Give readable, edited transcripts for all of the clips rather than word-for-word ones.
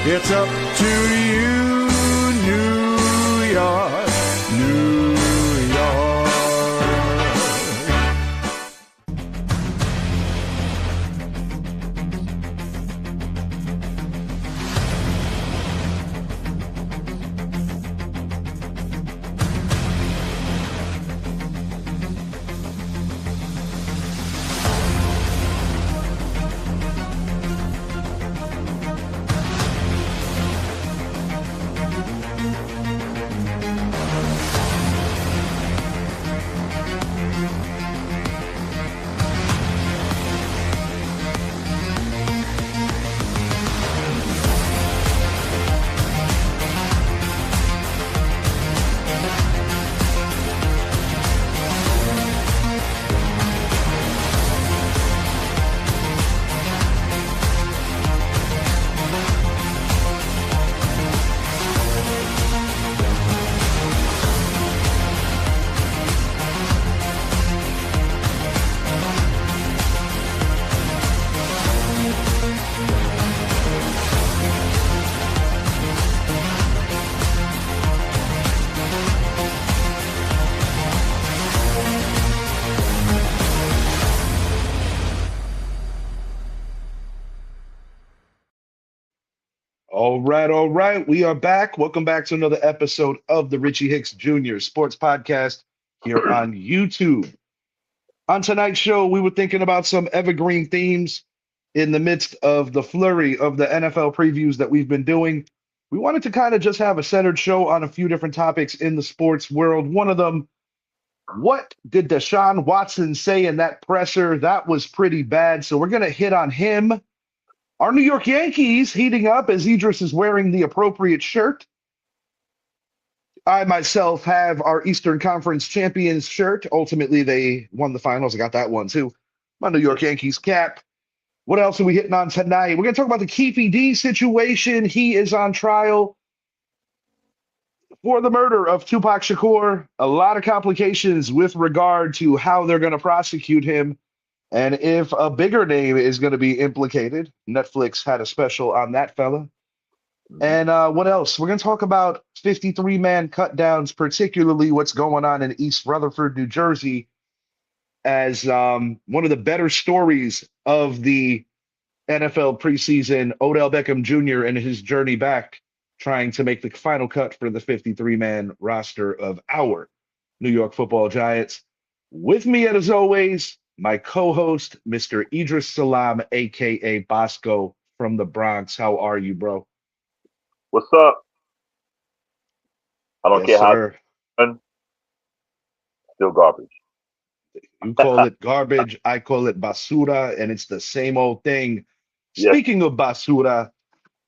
It's up to you, New York, New York. All right. We are back. Welcome back to another episode of the Richie Hicks Jr. Sports Podcast here on YouTube. On tonight's show, we were thinking about some evergreen themes in the midst of the flurry of the NFL previews that we've been doing. We wanted to kind of just have a centered show on a few different topics in the sports world. One of them, what did Deshaun Watson say in that presser? That was pretty bad. So we're going to hit on him. Our New York Yankees heating up as Idris is wearing the appropriate shirt. I myself have our Eastern Conference champions shirt. Ultimately, they won the finals. I got that one too. My New York Yankees cap. What else are we hitting on tonight? We're going to talk about the Keffe D situation. He is on trial for the murder of Tupac Shakur. A lot of complications with regard to how they're going to prosecute him. And if a bigger name is going to be implicated. Netflix had a special on that fella. And what else? We're going to talk about 53-man cutdowns, particularly what's going on in East Rutherford, New Jersey, as one of the better stories of the NFL preseason, Odell Beckham Jr. and his journey back, trying to make the final cut for the 53-man roster of our New York Football Giants. With me, as always, my co-host, Mr. Idris Salam, a.k.a. Bosco from the Bronx. How are you, bro? What's up? I don't care sir. how still garbage. You call it garbage, I call it basura, and it's the same old thing. Yes. Speaking of basura,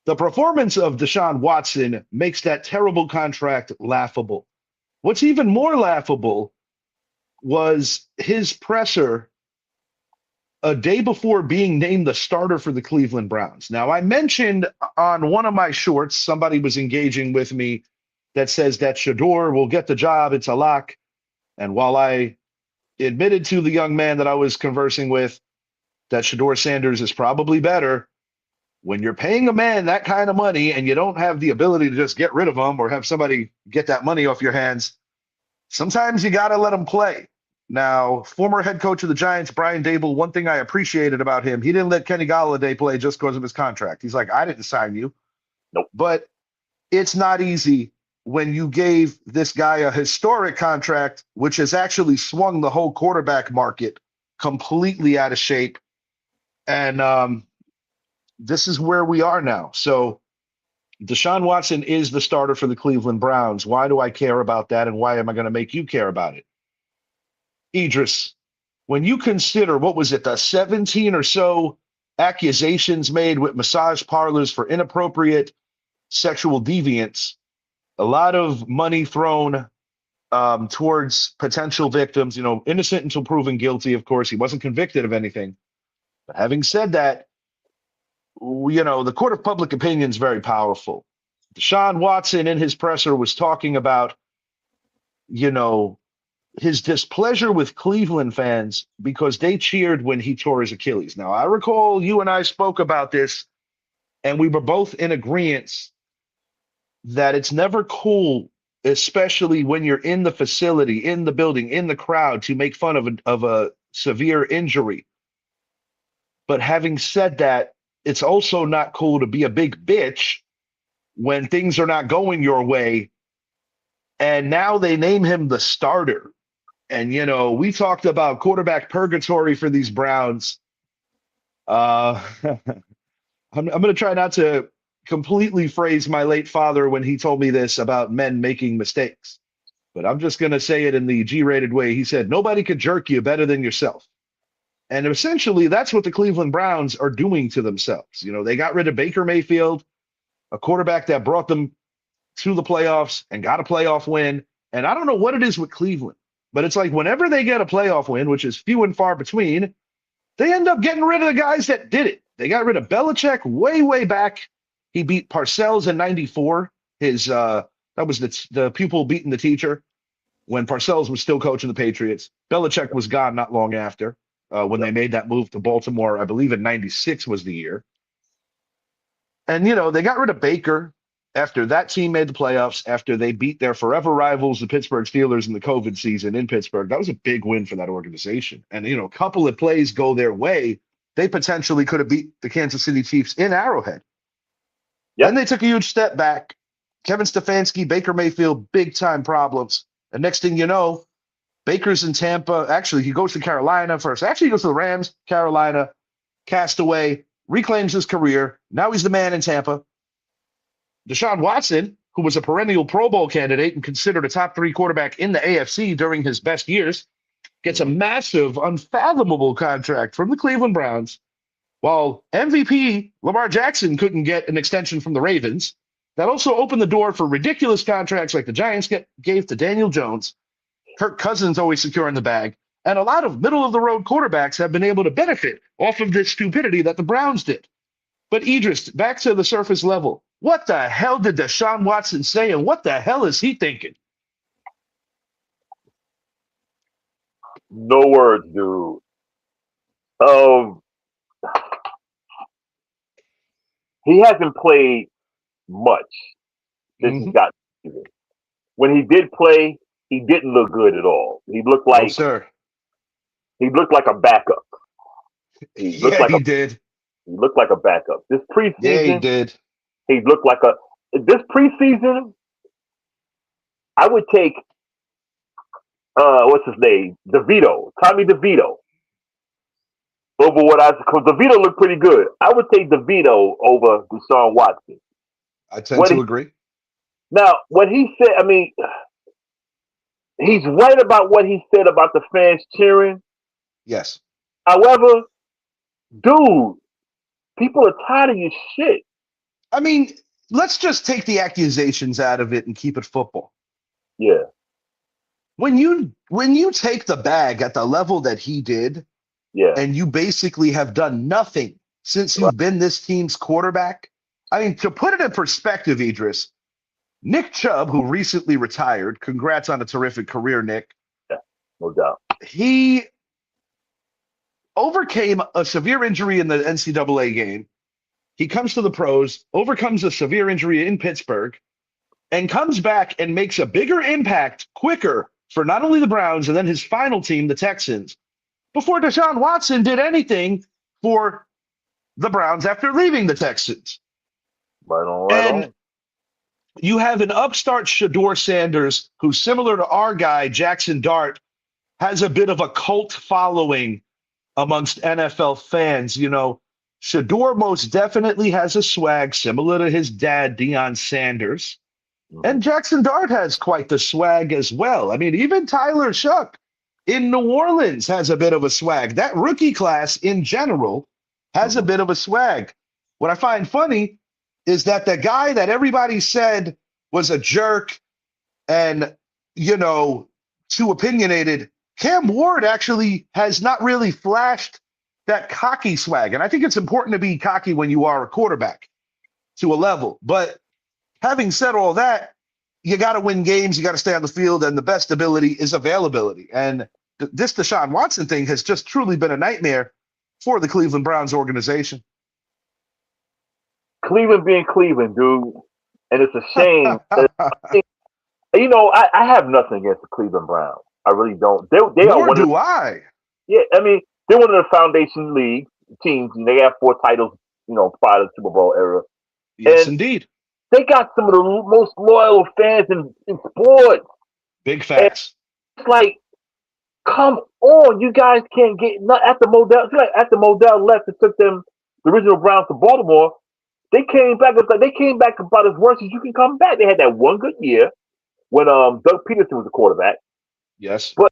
the performance of Deshaun Watson makes that terrible contract laughable. What's even more laughable was his presser a day before being named the starter for the Cleveland Browns. Now, I mentioned on one of my shorts, somebody was engaging with me that says that Shador will get the job. It's a lock. And while I admitted to the young man that I was conversing with that Shador Sanders is probably better, when you're paying a man that kind of money and you don't have the ability to just get rid of him or have somebody get that money off your hands, sometimes you got to let him play. Now, former head coach of the Giants, Brian Daboll, one thing I appreciated about him, he didn't let Kenny Golladay play just because of his contract. He's like, I didn't sign you. Nope. But it's not easy when you gave this guy a historic contract, which has actually swung the whole quarterback market completely out of shape. And this is where we are now. So Deshaun Watson is the starter for the Cleveland Browns. Why do I care about that, and why am I going to make you care about it? Idris, when you consider, what was it, the 17 or so accusations made with massage parlors for inappropriate sexual deviance, a lot of money thrown towards potential victims, innocent until proven guilty, of course. He wasn't convicted of anything. But having said that, the court of public opinion is very powerful. Deshaun Watson in his presser was talking about, his displeasure with Cleveland fans because they cheered when he tore his Achilles. Now, I recall you and I spoke about this And we were both in agreement that it's never cool, especially when you're in the facility, in the building, in the crowd, to make fun of a severe injury. But having said that, it's also not cool to be a big bitch when things are not going your way. And now they name him the starter. And, we talked about quarterback purgatory for these Browns. I'm going to try not to completely phrase my late father when he told me this about men making mistakes, but I'm just going to say it in the G-rated way. He said, nobody could jerk you better than yourself. And essentially, that's what the Cleveland Browns are doing to themselves. They got rid of Baker Mayfield, a quarterback that brought them to the playoffs and got a playoff win. And I don't know what it is with Cleveland, but it's like whenever they get a playoff win, which is few and far between, they end up getting rid of the guys that did it. They got rid of Belichick way back. He beat Parcells in '94. That was the pupil beating the teacher when Parcells was still coaching the Patriots. Belichick was gone not long after when they made that move to Baltimore. I believe in '96 was the year. And, they got rid of Baker after that team made the playoffs, after they beat their forever rivals, the Pittsburgh Steelers, in the COVID season in Pittsburgh. That was a big win for that organization. And, a couple of plays go their way, they potentially could have beat the Kansas City Chiefs in Arrowhead. Yep. Then they took a huge step back. Kevin Stefanski, Baker Mayfield, big-time problems. And next thing you know, Baker's in Tampa. Actually, he goes to Carolina first. Actually, he goes to the Rams, Carolina, castaway, reclaims his career. Now he's the man in Tampa. Deshaun Watson, who was a perennial Pro Bowl candidate and considered a top 3 quarterback in the AFC during his best years, gets a massive, unfathomable contract from the Cleveland Browns, while MVP Lamar Jackson couldn't get an extension from the Ravens. That also opened the door for ridiculous contracts like the Giants gave to Daniel Jones. Kirk Cousins always securing the bag. And a lot of middle-of-the-road quarterbacks have been able to benefit off of this stupidity that the Browns did. But Idris, back to the surface level. What the hell did Deshaun Watson say, and what the hell is he thinking? No words, dude. He hasn't played much since he got season. When he did play, he didn't look good at all. He looked like he looked like a backup. He did. He looked like a backup. This preseason, he did. He looked like this preseason. I would take what's his name, Tommy DeVito, over because DeVito looked pretty good. I would take DeVito over Deshaun Watson. I tend to agree. Now, what he said, he's right about what he said about the fans cheering. Yes. However, dude, people are tired of your shit. Let's just take the accusations out of it and keep it football. Yeah. When you take the bag at the level that he did, and you basically have done nothing since you've been this team's quarterback. To put it in perspective, Idris, Nick Chubb, who recently retired, congrats on a terrific career, Nick. Yeah, no doubt. He overcame a severe injury in the NCAA game. He comes to the pros, overcomes a severe injury in Pittsburgh, and comes back and makes a bigger impact quicker for not only the Browns and then his final team, the Texans, before Deshaun Watson did anything for the Browns after leaving the Texans. Right on. You have an upstart Shedeur Sanders, who, similar to our guy, Jackson Dart, has a bit of a cult following amongst NFL fans. Shedeur most definitely has a swag similar to his dad, Deion Sanders. And Jackson Dart has quite the swag as well. Even Tyler Shuck in New Orleans has a bit of a swag. That rookie class in general has a bit of a swag. What I find funny is that the guy that everybody said was a jerk and, too opinionated, Cam Ward actually has not really flashed that cocky swag. And I think it's important to be cocky when you are a quarterback to a level. But having said all that, you got to win games, you got to stay on the field, and the best ability is availability. And this Deshaun Watson thing has just truly been a nightmare for the Cleveland Browns organization. Cleveland being Cleveland, dude, and it's a shame. You know, I have nothing against the Cleveland Browns. I really don't. They are Nor one of do I. yeah. I mean, they're one of the foundation league teams, and they have 4 titles. You know, prior to the Super Bowl era, Yes, and indeed. they got some of the most loyal fans in sports. Big And facts. it's like, come on, you guys can't get not after Modell. It's like after Modell left, it took them the original Browns to Baltimore. They came back. It's like they came back about as worse as you can come back. They had that one good year when Doug Peterson was the quarterback. Yes. But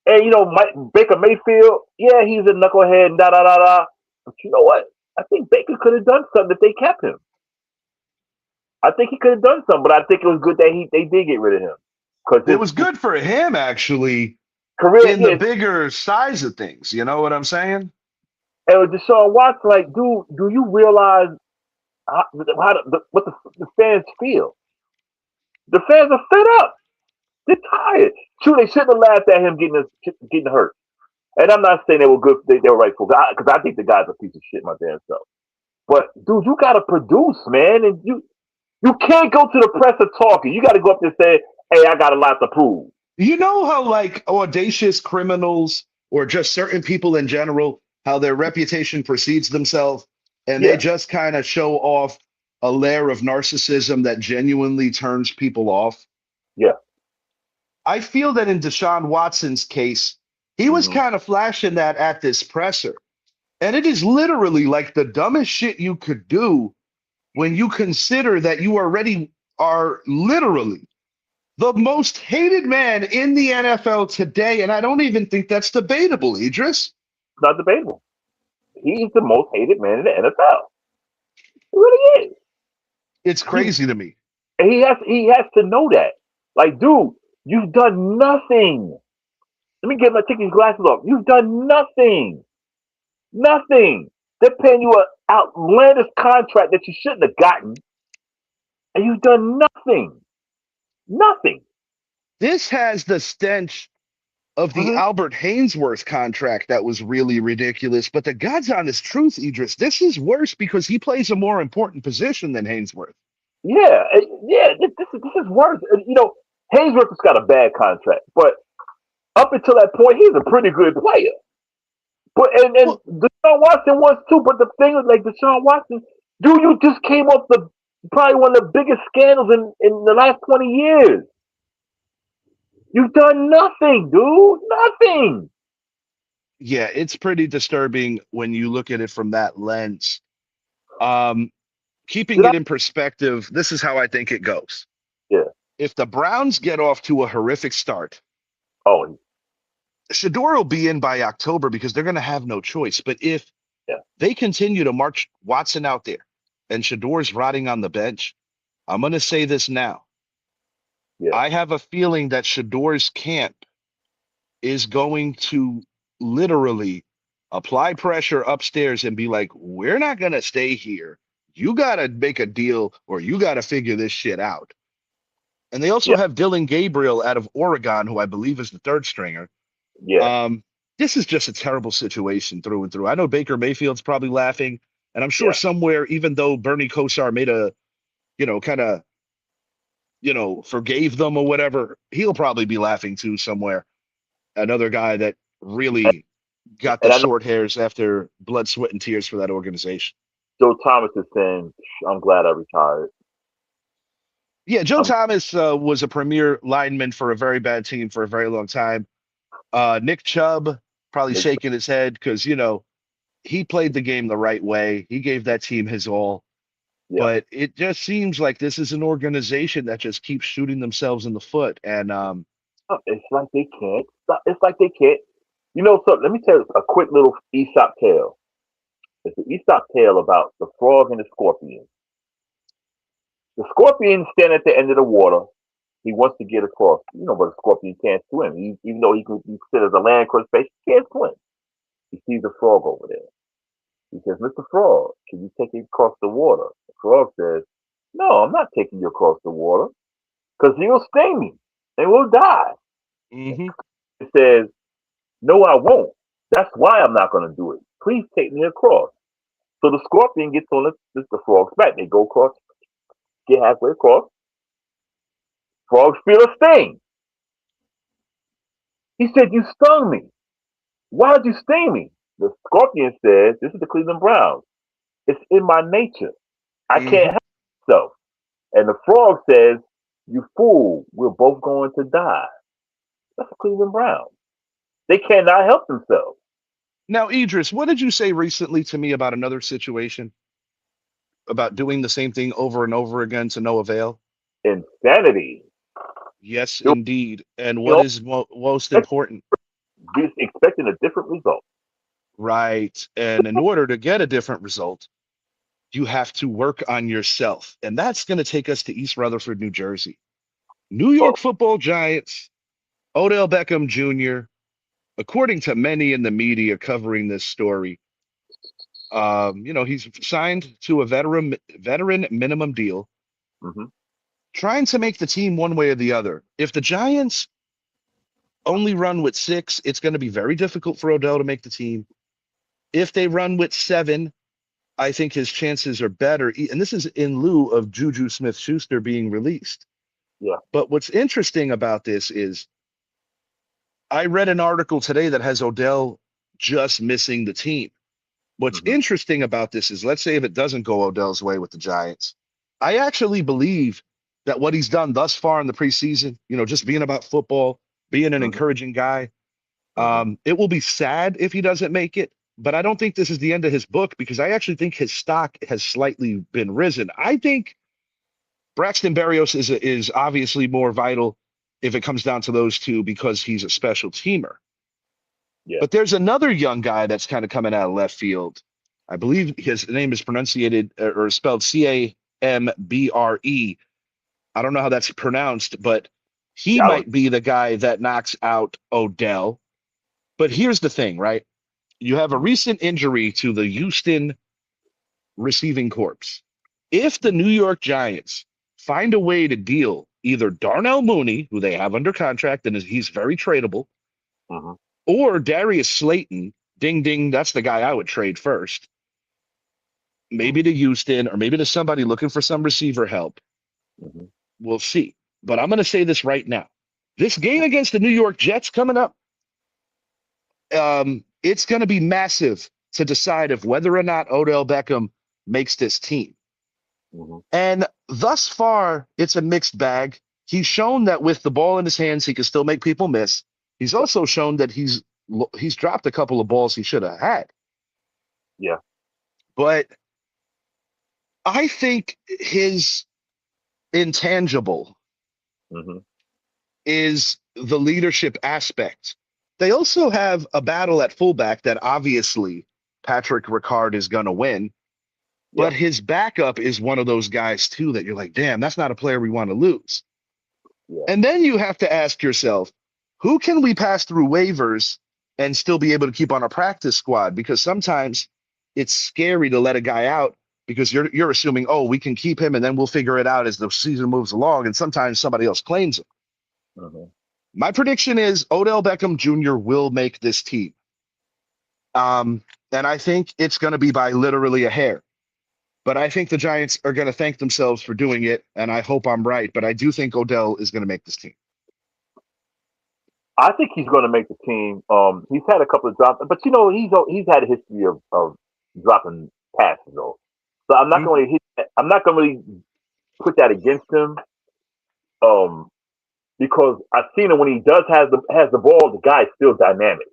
and you know Baker Mayfield, yeah, he's a knucklehead and da da da da. But you know what? I think Baker could have done something if they kept him. I think he could have done something, but I think it was good that they did get rid of him because It was good for him, actually, career. in the bigger size of things. You know what I'm saying? And with Deshaun Watson, like, dude, do you realize what the fans feel? The fans are fed up. They're tired. True, they shouldn't have laughed at him getting hurt. And I'm not saying they were good. They were right for God because I think the guy's a piece of shit, my damn self. But dude, you gotta produce, man, and you can't go to the press and talking. You got to go up there and say, "Hey, I got a lot to prove." You know how like audacious criminals or just certain people in general, how their reputation precedes themselves, and they Yeah, just kind of show off a layer of narcissism that genuinely turns people off. yeah. I feel that in Deshaun Watson's case, he was Hmm. kind of flashing that at this presser. And it is literally like the dumbest shit you could do when you consider that you already are literally the most hated man in the NFL today. And I don't even think that's debatable, Idris. It's not debatable. He's the most hated man in the NFL. He really is. It's He crazy to me. he has to know that. Like, dude, you've done nothing. Let me take these glasses off. You've done nothing. Nothing. They're paying you an outlandish contract that you shouldn't have gotten, and you've done nothing. Nothing. This has the stench of the Hmm. Albert Hainsworth contract that was really ridiculous. But the God's honest truth, Idris, this is worse because he plays a more important position than Hainsworth. Yeah, yeah. This is worse. You know, Hainsworth has got a bad contract, but up until that point, he's a pretty good player. But and Well, Deshaun Watson was too. But the thing is, like Deshaun Watson, dude, you just came off the probably one of the biggest scandals in the last 20 years. You've done nothing, dude. Nothing. yeah, it's pretty disturbing when you look at it from that lens. Um, Keeping Did I? it in perspective, this is how I think it goes. Yeah. If the Browns get off to a horrific start, Oh, Shador will be in by October because they're going to have no choice. But if yeah. they continue to march Watson out there and Shador's rotting on the bench, I'm going to say this now. Yeah. I have a feeling that Shador's camp is going to literally apply pressure upstairs and be like, we're not going to stay here. You got to make a deal or you got to figure this shit out. And they also Yeah. have Dylan Gabriel out of Oregon, who I believe is the third stringer. Yeah. Um, this is just a terrible situation through and through. I know Baker Mayfield's probably laughing, and I'm sure Yeah. somewhere, even though Bernie Kosar made a, kind of, forgave them or whatever, he'll probably be laughing too somewhere. Another guy that really got the And I know short hairs after blood, sweat, and tears for that organization. Joe Thomas is saying, "I'm glad I retired." Yeah, Joe I'm, Thomas was a premier lineman for a very bad team for a very long time. Nick Chubb probably shaking his head because, he played the game the right way. He gave that team his all. yeah. But it just seems like this is an organization that just keeps shooting themselves in the foot. And It's like they can't. It's like they can't. You know, so let me tell you a quick little Aesop tale. It's an Aesop tale about the frog and the scorpion. The scorpion standing at the end of the water. He wants to get across, but the scorpion can't swim. Even though he could be considered as a land crustacean, he can't swim. He sees a frog over there. He says, "Mr. Frog, can you take me across the water?" The frog says, "No, I'm not taking you across the water because you'll sting me and we'll die." mhm. It says, "No, I won't. That's why I'm not going to do it. Please take me across." So the scorpion gets on the frog's back. They go across, get halfway across. Frogs feel a sting. He said, "You stung me. Why did you sting me?" The scorpion says, "This is the Cleveland Browns. It's in my nature. I can't help myself." And the frog says, "You fool, we're both going to die." That's the Cleveland Browns. They cannot help themselves. Now, Idris, what did you say recently to me about another situation about doing the same thing over and over again to no avail? Insanity. Yes, indeed. And what is most important? Expecting a different result. Right. And in order to get a different result, you have to work on yourself. And that's going to take us to East Rutherford, New Jersey. New York Football Giants, Odell Beckham Jr., according to many in the media covering this story, he's signed to a veteran minimum deal, trying to make the team one way or the other. If the Giants only run with 6, it's going to be very difficult for Odell to make the team. If they run with 7, I think his chances are better. And this is in lieu of Juju Smith-Schuster being released. Yeah. But what's interesting about this is I read an article today that has Odell just missing the team. What's interesting about this is, let's say if it doesn't go Odell's way with the Giants, I actually believe that what he's done thus far in the preseason, just being about football, being an encouraging guy, it will be sad if he doesn't make it. But I don't think this is the end of his book, because I actually think his stock has slightly been risen. I think Braxton Berrios is obviously more vital if it comes down to those two, because he's a special teamer. Yeah. But there's another young guy that's kind of coming out of left field. I believe his name is pronunciated or spelled Cambre. I don't know how that's pronounced, but he might be the guy that knocks out Odell. But here's the thing, right? You have a recent injury to the Houston receiving corps. If the New York Giants find a way to deal either Darnell Mooney, who they have under contract and he's very tradable, or Darius Slayton, ding, ding, that's the guy I would trade first, maybe to Houston or maybe to somebody looking for some receiver help. We'll see. But I'm going to say this right now. This game against the New York Jets coming up, it's going to be massive to decide if whether or not Odell Beckham makes this team. And thus far, it's a mixed bag. He's shown that with the ball in his hands, he can still make people miss. He's also shown that he's dropped a couple of balls he should have had. Yeah. But I think his intangible is the leadership aspect. They also have a battle at fullback that obviously Patrick Ricard is going to win. But his backup is one of those guys, too, that you're like, damn, that's not a player we want to lose. Yeah. And then you have to ask yourself, who can we pass through waivers and still be able to keep on a practice squad? Because sometimes it's scary to let a guy out because you're assuming, oh, we can keep him and then we'll figure it out as the season moves along. And sometimes somebody else claims him. My prediction is Odell Beckham Jr. will make this team. And I think it's going to be by literally a hair. But I think the Giants are going to thank themselves for doing it, and I hope I'm right. But I do think Odell is going to make this team. I think he's going to make the team. He's had a couple of drops, but he's had a history of dropping passes though. So I'm not going to I'm not going to really put that against him. Because I've seen him when he does has the ball, the guy's still dynamic.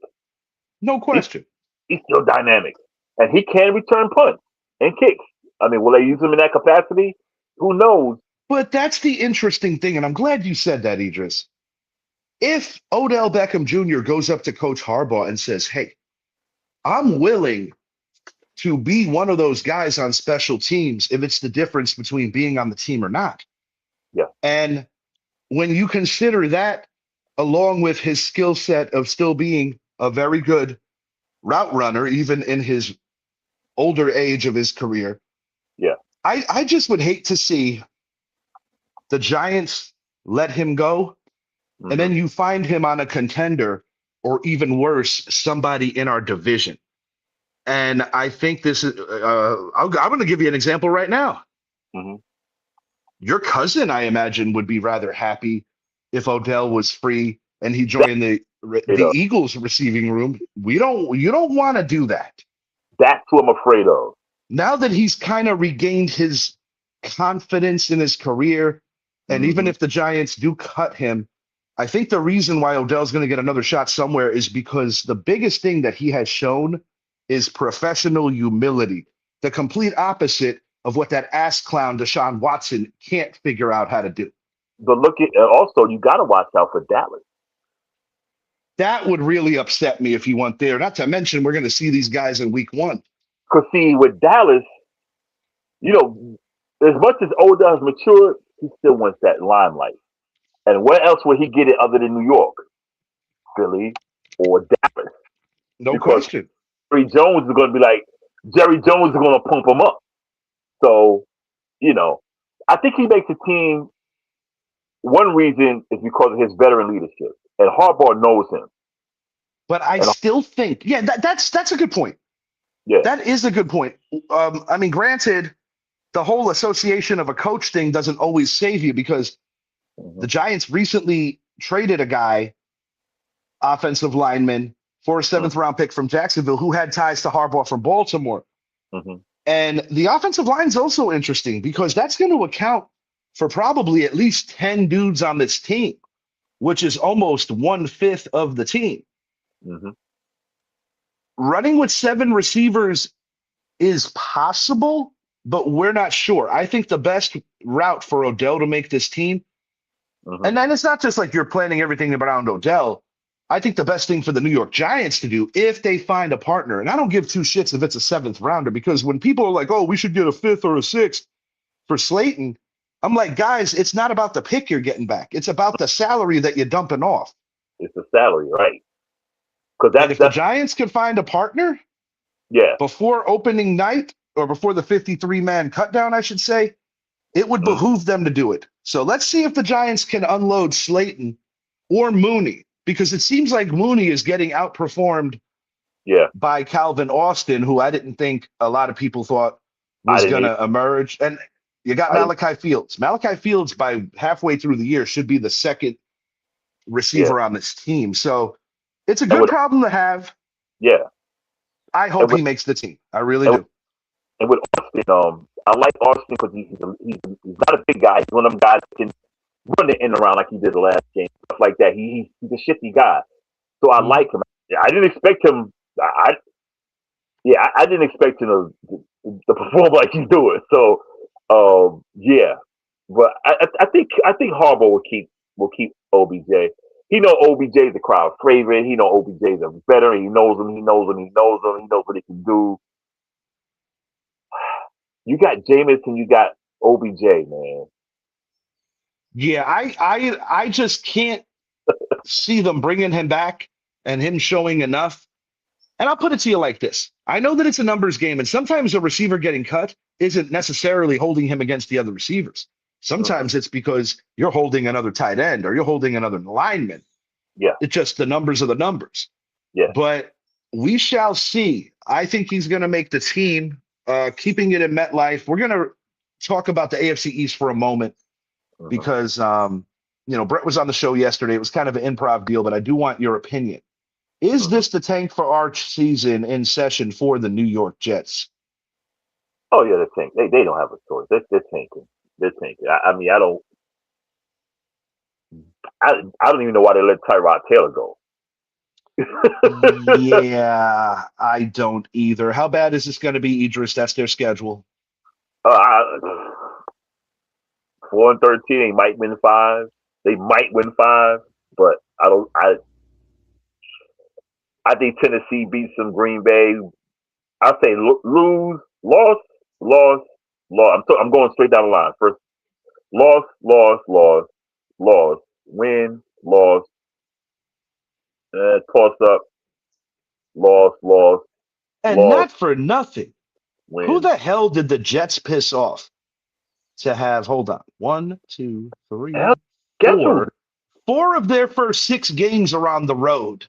No question. He's still dynamic, and he can return punts and kicks. I mean, will they use him in that capacity? Who knows? But that's the interesting thing, and I'm glad you said that, Idris. If Odell Beckham Jr. goes up to Coach Harbaugh and says, hey, I'm willing to be one of those guys on special teams if it's the difference between being on the team or not. Yeah. And when you consider that, along with his skill set of still being a very good route runner, even in his older age of his career, I just would hate to see the Giants let him go, and then you find him on a contender, or even worse, somebody in our division. And I think this is, I'm going to give you an example right now. Mm-hmm. Your cousin, I imagine, would be rather happy if Odell was free and he joined the Eagles receiving room. You don't want to do that. That's what I'm afraid of. Now that he's kind of regained his confidence in his career, and even if the Giants do cut him, I think the reason why Odell's going to get another shot somewhere is because the biggest thing that he has shown is professional humility, the complete opposite of what that ass clown Deshaun Watson can't figure out how to do. But look at also, you got to watch out for Dallas. That would really upset me if he went there. Not to mention, we're going to see these guys in week 1. Because see, with Dallas, you know, as much as Odell has matured, he still wants that limelight. And where else would he get it other than New York, Philly, or Dallas? No question. Jerry Jones is going to be like, Jerry Jones is going to pump him up. So, you know, I think he makes the team. One reason is because of his veteran leadership, and Harbaugh knows him. But I still think, yeah, that's a good point. Yeah, that is a good point. I mean, granted, the whole association of a coach thing doesn't always save you because the Giants recently traded a guy, offensive lineman, for a 7th round pick from Jacksonville who had ties to Harbaugh from Baltimore. And the offensive line is also interesting because that's going to account for probably at least 10 dudes on this team, which is almost 1/5 of the team. Running with 7 receivers is possible, but we're not sure. I think the best route for Odell to make this team, and then it's not just like you're planning everything around Odell. I think the best thing for the New York Giants to do, if they find a partner, and I don't give 2 shits if it's a 7th rounder, because when people are like, oh, we should get a 5th or a 6th for Slayton, I'm like, guys, it's not about the pick you're getting back. It's about the salary that you're dumping off. It's the salary, right? Because if the Giants can find a partner, before opening night or before the 53-man cutdown, I should say, it would behoove them to do it. So let's see if the Giants can unload Slayton or Mooney, because it seems like Mooney is getting outperformed by Calvin Austin, who I didn't think a lot of people thought was going to emerge. And you got Malachi Fields. Malachi Fields, by halfway through the year, should be the 2nd receiver on this team. So it's a good problem to have. Yeah. I hope he makes the team. I really do. And with Austin, I like Austin because he's not a big guy. He's one of them guys that can run the end around like he did the last game, stuff like that. He's a shifty guy. So I like him. I didn't expect him. I didn't expect him to perform like he's doing. So, but I think Harbaugh will keep OBJ. He know OBJ is a crowd favorite. He know OBJ is a veteran. He knows him. He knows him. He knows him. He knows what he can do. You got Jameis and you got OBJ, man. Yeah, I just can't see them bringing him back and him showing enough. And I'll put it to you like this. I know that it's a numbers game, and sometimes a receiver getting cut isn't necessarily holding him against the other receivers. Sometimes it's because you're holding another tight end or you're holding another lineman. Yeah. It's just the numbers are the numbers. Yeah. But we shall see. I think he's going to make the team, keeping it in MetLife. We're going to talk about the AFC East for a moment because, Brett was on the show yesterday. It was kind of an improv deal, but I do want your opinion. Is this the tank for Arch season in session for the New York Jets? Oh, yeah, they're tanking. They don't have a choice. They're tanking. They're tanking. I mean, I don't even know why they let Tyrod Taylor go. Yeah, I don't either. How bad is this going to be, Idris? That's their schedule. 4-13. They might win 5. They might win 5, but I think Tennessee beats some Green Bay. I say lose, loss. I'm going straight down the line. First, loss, win, loss, toss up, loss. And loss, not for nothing. win. Who the hell did the Jets piss off to have? Hold on. 1, 2, 3, 4. 4 of their first 6 games are on the road.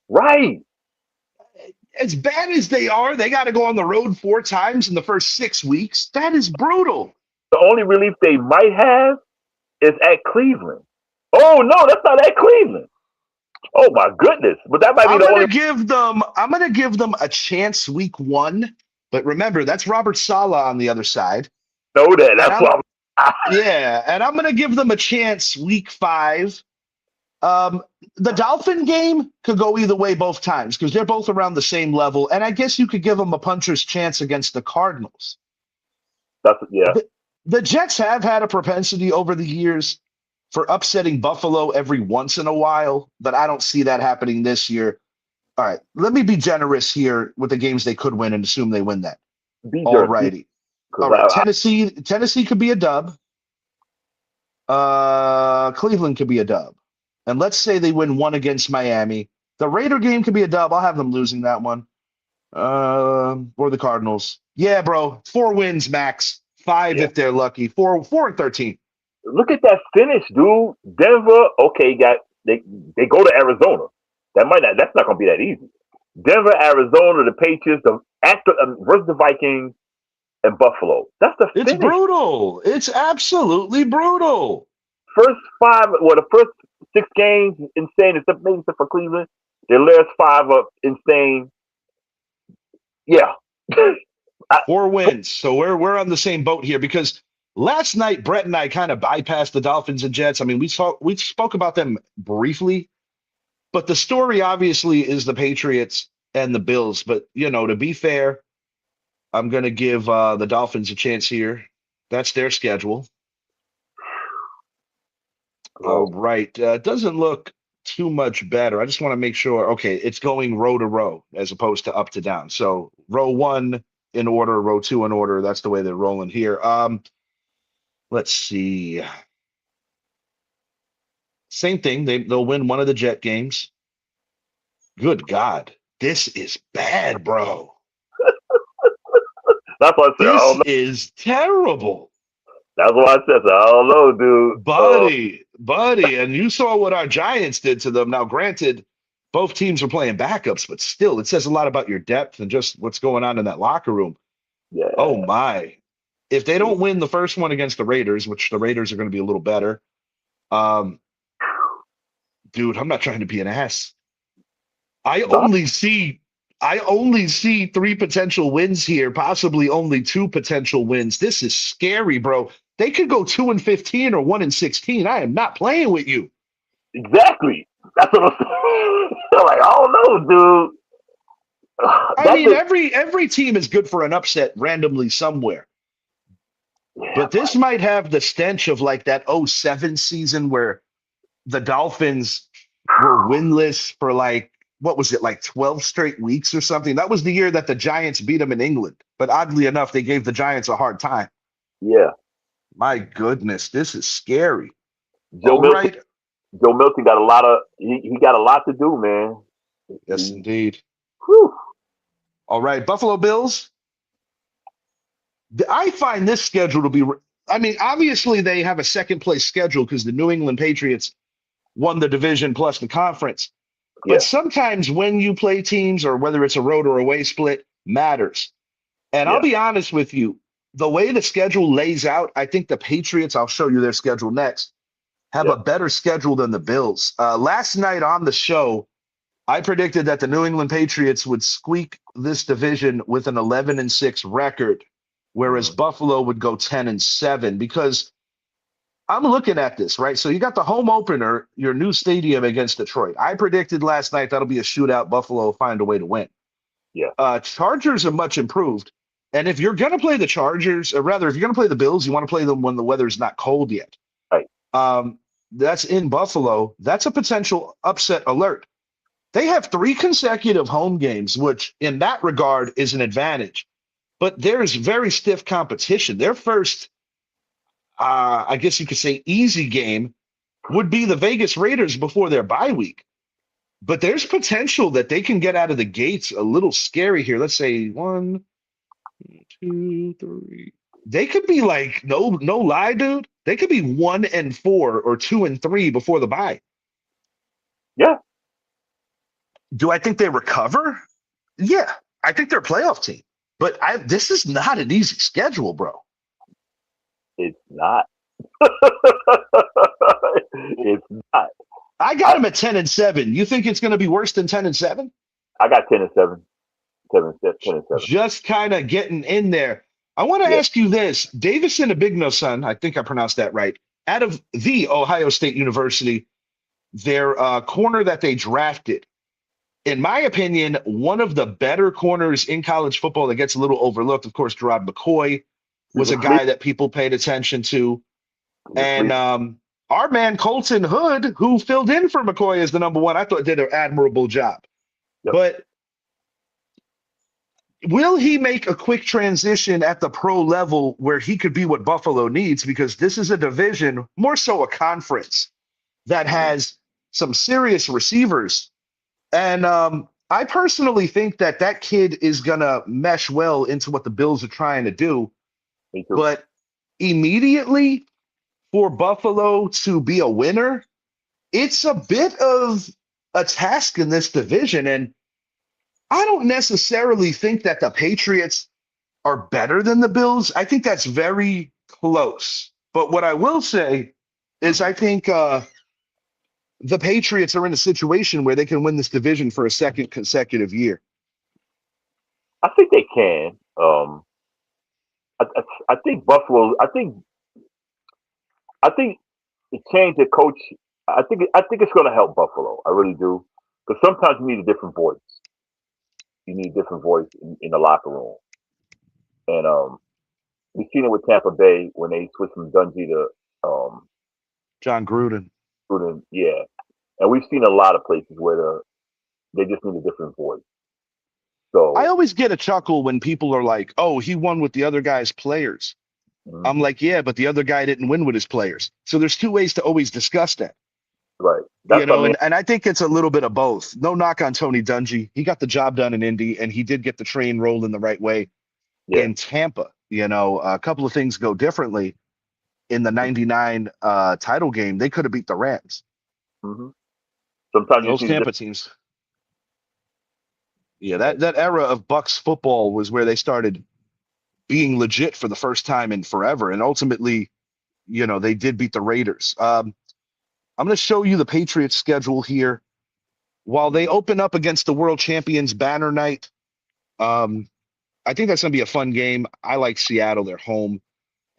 Right. as bad as they are, they got to go on the road 4 times in the first 6 weeks. That is brutal. The only relief they might have is at Cleveland. Oh no, that's not at Cleveland. Oh my goodness! But that might be I'm the gonna only. give them a chance week 1, but remember that's Robert Saleh on the other side. Know that. And That's what. yeah, and I'm gonna give them a chance week 5. The Dolphin game could go either way both times because they're both around the same level, and I guess you could give them a puncher's chance against the Cardinals. Yeah. The Jets have had a propensity over the years for upsetting Buffalo every once in a while, but I don't see that happening this year. All right, let me be generous here with the games they could win and assume they win that. All righty. All right, Tennessee could be a dub. Cleveland could be a dub. And let's say they win 1 against Miami. The Raider game could be a dub. I'll have them losing that one. Or the Cardinals. Yeah, bro. 4 wins max. 5 if they're lucky. 4 and 13. Look at that finish, dude. Denver, okay, they go to Arizona. That's not gonna be that easy. Denver, Arizona, the Patriots, versus the Vikings and Buffalo. That's the finish. It's brutal. It's absolutely brutal. The first 6 games, insane, except for Cleveland. The last 5 are insane. Yeah. 4 wins. So we're on the same boat here because last night Brett and I kind of bypassed the Dolphins and Jets. I mean, we spoke about them briefly, but the story obviously is the Patriots and the Bills. But to be fair, I'm going to give the Dolphins a chance here. That's their schedule. All right. Doesn't look too much better. I just want to make sure. Okay, it's going row to row as opposed to up to down. So row 1 in order, row 2 in order. That's the way they're rolling here. Let's see. Same thing. They'll win one of the Jet games. Good God, this is bad, bro. That's what I This said. is terrible. That's what I said. I don't know, dude. Buddy, and you saw what our Giants did to them. Now, granted, both teams are playing backups, but still, it says a lot about your depth and just what's going on in that locker room. Yeah. Oh my! If they don't win the first one against the Raiders, which the Raiders are going to be a little better, dude, I'm not trying to be an ass. I only see 3 potential wins here, possibly only 2 potential wins. This is scary, bro. They could go 2-15 or 1-16. I am not playing with you. Exactly. That's what I'm saying. I'm like, I don't know, dude. I mean, every team is good for an upset randomly somewhere. Yeah, but this might have the stench of like that 2007 season where the Dolphins were winless for like, what was it, like 12 straight weeks or something? That was the year that the Giants beat them in England. But oddly enough, they gave the Giants a hard time. Yeah. My goodness, this is scary. Joe Milton got a lot of he got a lot to do, man. Yes, indeed. Whew. All right, Buffalo Bills. I find this schedule to be, I mean, obviously they have a second place schedule because the New England Patriots won the division plus the conference. Yeah. But sometimes when you play teams, or whether it's a road or away split, matters. And I'll be honest with you, the way the schedule lays out, I think the Patriots, I'll show you their schedule next, have a better schedule than the Bills. Last night on the show, I predicted that the New England Patriots would squeak this division with an 11-6 record, whereas Buffalo would go 10-7, because I'm looking at this, right? So you got the home opener, your new stadium against Detroit. I predicted last night that'll be a shootout. Buffalo will find a way to win. Yeah. Chargers are much improved. And if you're going to play the Chargers, or rather, if you're going to play the Bills, you want to play them when the weather's not cold yet. Right. That's in Buffalo. That's a potential upset alert. They have 3 consecutive home games, which in that regard is an advantage. But there's very stiff competition. Their first, I guess you could say, easy game would be the Vegas Raiders before their bye week. But there's potential that they can get out of the gates a little scary here. Let's say 1, 2, 3. They could be like, no lie, dude. They could be 1-4 or 2-3 before the bye. Yeah. Do I think they recover? Yeah, I think they're a playoff team. But this is not an easy schedule, bro. It's not. It's not. I got them at 10-7. You think it's going to be worse than 10-7? I got 10-7. 10-7. Just kind of getting in there. I want to ask you this. Davison Abigno-son, I think I pronounced that right, out of the Ohio State University, their corner that they drafted, in my opinion, one of the better corners in college football that gets a little overlooked. Of course, Gerard McCoy was a guy that people paid attention to. And our man Colton Hood, who filled in for McCoy as the number one, I thought did an admirable job. Yep. But will he make a quick transition at the pro level where he could be what Buffalo needs? Because this is a division, more so a conference, that has some serious receivers. And I personally think that kid is going to mesh well into what the Bills are trying to do. But immediately for Buffalo to be a winner, it's a bit of a task in this division. And I don't necessarily think that the Patriots are better than the Bills. I think that's very close. But what I will say is I think the Patriots are in a situation where they can win this division for a second consecutive year. I think they can. I think Buffalo. I think the change of coach. I think it's going to help Buffalo. I really do, because sometimes you need a different voice. You need a different voice in the locker room, and we've seen it with Tampa Bay when they switched from Dungy to John Gruden. Yeah, and we've seen a lot of places where they just need a different voice. So I always get a chuckle when people are like, "Oh, he won with the other guy's players." Mm-hmm. I'm like, "Yeah, but the other guy didn't win with his players." So there's two ways to always discuss that. Right. That's and I think it's a little bit of both. No knock on Tony Dungy. He got the job done in Indy, and he did get the train rolling the right way in Tampa. A couple of things go differently. In the 99 title game, they could have beat the Rams. Mm-hmm. Sometimes those Tampa teams. Yeah, that era of Bucs football was where they started being legit for the first time in forever. And ultimately, they did beat the Raiders. I'm going to show you the Patriots schedule here. While they open up against the world champions banner night, I think that's going to be a fun game. I like Seattle. They're home.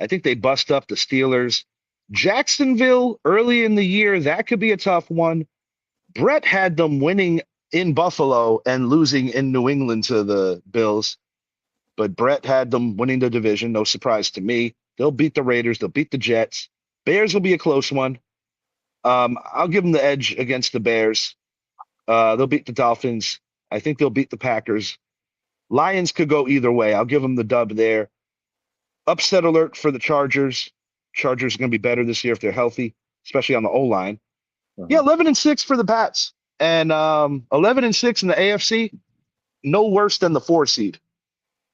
I think they bust up the Steelers. Jacksonville early in the year, that could be a tough one. Brett had them winning in Buffalo and losing in New England to the Bills. But Brett had them winning the division. No surprise to me. They'll beat the Raiders. They'll beat the Jets. Bears will be a close one. I'll give them the edge against the Bears. They'll beat the Dolphins. I think they'll beat the Packers. Lions could go either way. I'll give them the dub there. Upset alert for the Chargers. Chargers are going to be better this year if they're healthy, especially on the O-line. Mm-hmm. Yeah, 11-6 for the Pats. And 11-6 in the AFC, no worse than the 4 seed.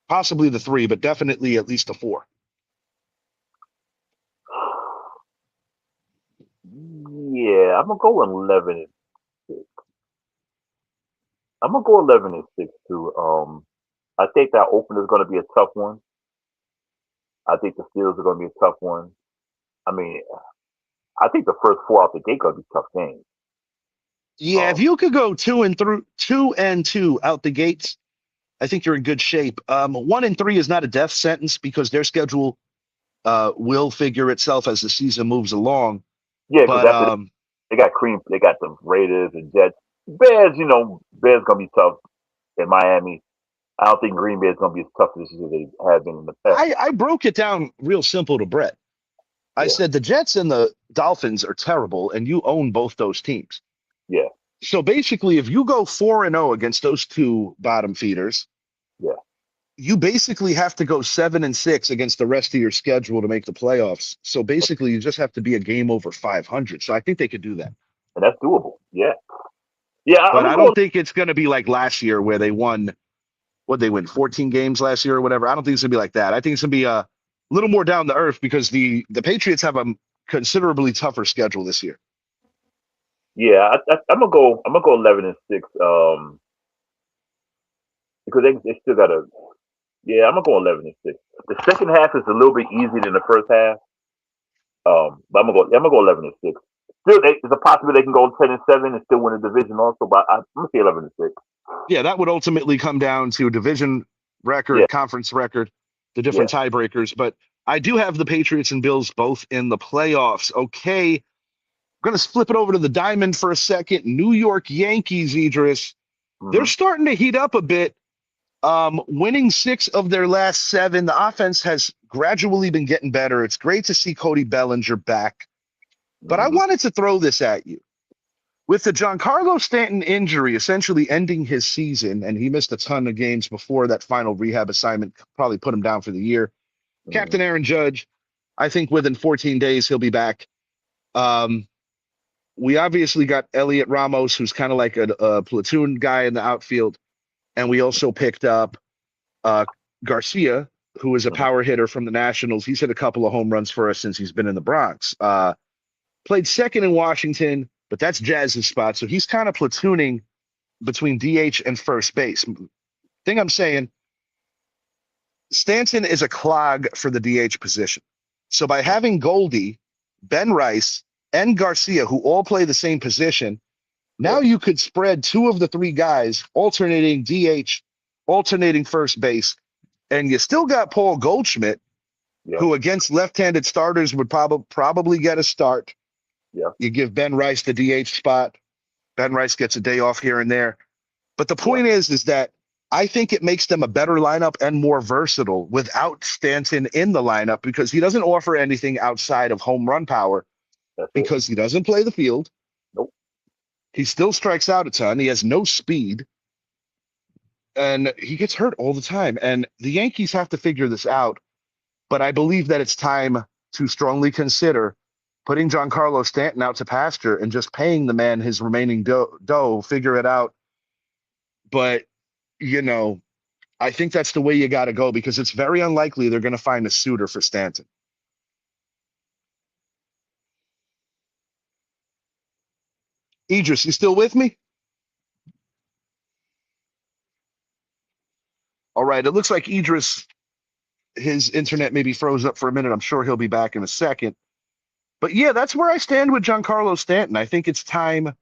Possibly the 3, but definitely at least the 4. Yeah, I'm going to go 11-6. I'm going to go 11-6 too. I think that opener is going to be a tough one. I think the Steelers are going to be a tough one. I mean, I think the first 4 out the gate going to be tough games. Yeah, if you could go 2-2 out the gates, I think you're in good shape. 1-3 is not a death sentence because their schedule will figure itself as the season moves along. Yeah, but they got cream. They got the Raiders and Jets. Bears, Bears gonna be tough in Miami. I don't think Green Bay is gonna be as tough as they have been in the past. I broke it down real simple to Brett. I said the Jets and the Dolphins are terrible, and you own both those teams. Yeah. So basically, if you go 4-0 against those 2 bottom feeders, you basically have to go 7-6 against the rest of your schedule to make the playoffs. So basically, you just have to be a game over 500. So I think they could do that. And that's doable. Yeah. Yeah. But I don't think it's going to be like last year where they won, they win 14 games last year or whatever. I don't think it's going to be like that. I think it's going to be a little more down to earth because the Patriots have a considerably tougher schedule this year. Yeah, I'm gonna go 11-6. because they still got to. Yeah, I'm gonna go 11-6. The second half is a little bit easier than the first half. But I'm gonna go 11-6. Still, there's a possibility they can go 10-7 and still win the division also. But I'm gonna say 11-6. Yeah, that would ultimately come down to division record, conference record, the different tiebreakers. But I do have the Patriots and Bills both in the playoffs. Okay, I'm gonna flip it over to the diamond for a second. New York Yankees, Idris. They're starting to heat up a bit. Winning 6 of their last 7. The offense has gradually been getting better. It's great to see Cody Bellinger back. But I wanted to throw this at you. With the Giancarlo Stanton injury essentially ending his season, and he missed a ton of games before that final rehab assignment probably put him down for the year. Captain Aaron Judge, I think within 14 days he'll be back. We obviously got Elliot Ramos, who's kind of like a platoon guy in the outfield. And we also picked up Garcia, who is a power hitter from the Nationals. He's hit a couple of home runs for us since he's been in the Bronx. Played second in Washington, but that's Jazz's spot. So he's kind of platooning between DH and first base. Thing I'm saying, Stanton is a clog for the DH position. So by having Goldie, Ben Rice, and Garcia, who all play the same position, now you could spread 2 of the 3 guys alternating DH, alternating first base, and you still got Paul Goldschmidt, who against left-handed starters would probably get a start. You give Ben Rice the DH spot. Ben Rice gets a day off here and there. But the point is that I think it makes them a better lineup and more versatile without Stanton in the lineup because he doesn't offer anything outside of home run power because he doesn't play the field. Nope. He still strikes out a ton. He has no speed. And he gets hurt all the time. And the Yankees have to figure this out. But I believe that it's time to strongly consider putting Giancarlo Stanton out to pasture and just paying the man his remaining dough, figure it out. But, I think that's the way you got to go because it's very unlikely they're going to find a suitor for Stanton. Idris, you still with me? All right. It looks like Idris, his internet maybe froze up for a minute. I'm sure he'll be back in a second. But yeah, that's where I stand with Giancarlo Stanton. I think it's time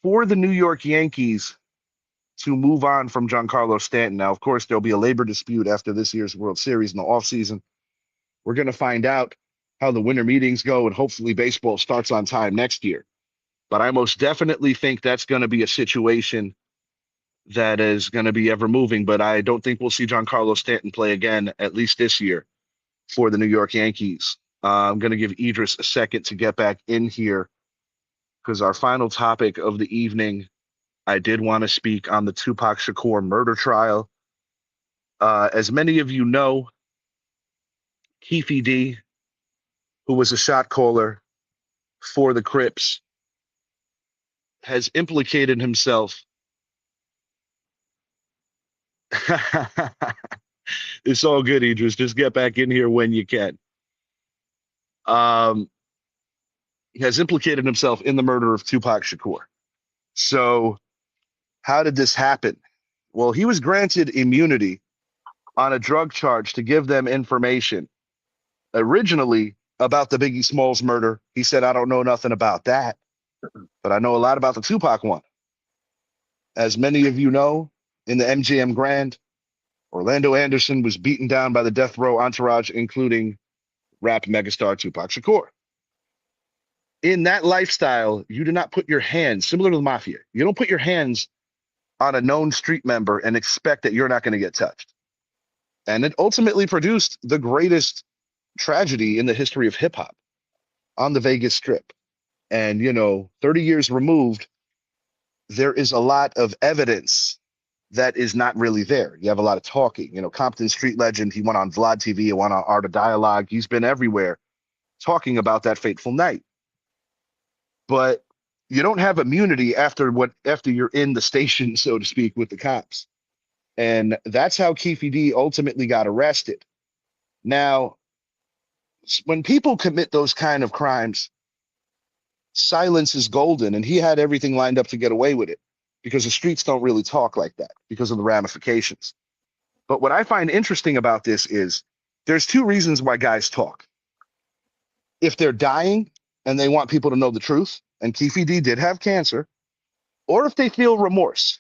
for the New York Yankees to move on from Giancarlo Stanton. Now, of course, there'll be a labor dispute after this year's World Series in the offseason. We're going to find out how the winter meetings go, and hopefully baseball starts on time next year. But I most definitely think that's going to be a situation that is going to be ever moving. But I don't think we'll see Giancarlo Stanton play again, at least this year, for the New York Yankees. I'm going to give Idris a second to get back in here because our final topic of the evening, I did want to speak on the Tupac Shakur murder trial. As many of you know, Keffe D, who was a shot caller for the Crips, has implicated himself. It's all good, Idris. Just get back in here when you can. He has implicated himself in the murder of Tupac Shakur. So how did this happen? Well, he was granted immunity on a drug charge to give them information. Originally, about the Biggie Smalls murder, he said, I don't know nothing about that, but I know a lot about the Tupac one. As many of you know, in the MGM Grand, Orlando Anderson was beaten down by the death row entourage, including rap megastar Tupac Shakur. In that lifestyle, you do not put your hands, similar to the mafia, you don't put your hands on a known street member and expect that you're not going to get touched. And it ultimately produced the greatest tragedy in the history of hip hop on the Vegas Strip. And, 30 years removed, there is a lot of evidence that is not really there. You have a lot of talking. Compton street legend, he went on Vlad TV, he went on Art of Dialogue. He's been everywhere talking about that fateful night. But you don't have immunity after you're in the station, so to speak, with the cops. And that's how Keffe D ultimately got arrested. Now, when people commit those kind of crimes, silence is golden, and he had everything lined up to get away with it because the streets don't really talk like that because of the ramifications. But what I find interesting about this is there's two reasons why guys talk. If they're dying and they want people to know the truth, and Keffe D did have cancer, or if they feel remorse.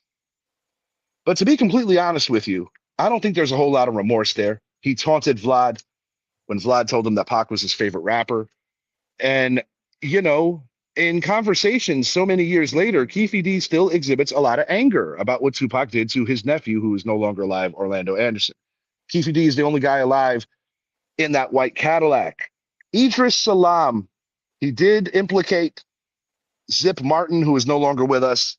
But to be completely honest with you, I don't think there's a whole lot of remorse there. He taunted Vlad when Vlad told him that Pac was his favorite rapper. And, you know, in conversations so many years later, Keffe D still exhibits a lot of anger about what Tupac did to his nephew, who is no longer alive, Orlando Anderson. Keffe D is the only guy alive in that white Cadillac. Idris Salam, he did implicate Zip Martin, who is no longer with us,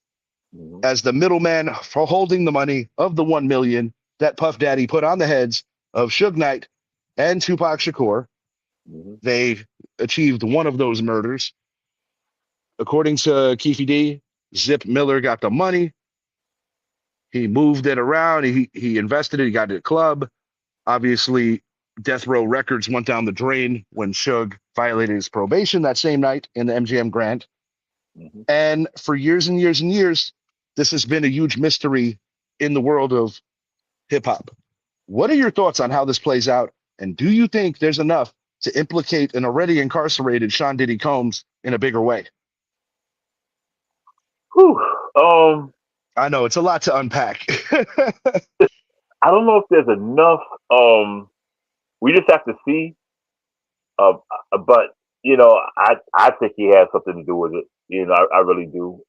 as the middleman for holding the money of the 1 million that Puff Daddy put on the heads of Suge Knight and Tupac Shakur. They achieved one of those murders. According to Keffe D, Zip Miller got the money. He moved it around. He invested it. He got it at a club. Obviously, Death Row Records went down the drain when Suge violated his probation that same night in the MGM Grand. And for years and years and years, this has been a huge mystery in the world of hip hop. What are your thoughts on how this plays out? And do you think there's enough to implicate an already incarcerated Sean Diddy Combs in a bigger way? I know it's a lot to unpack. I don't know if there's enough. We just have to see. But you know, I think he has something to do with it. You know, I really do.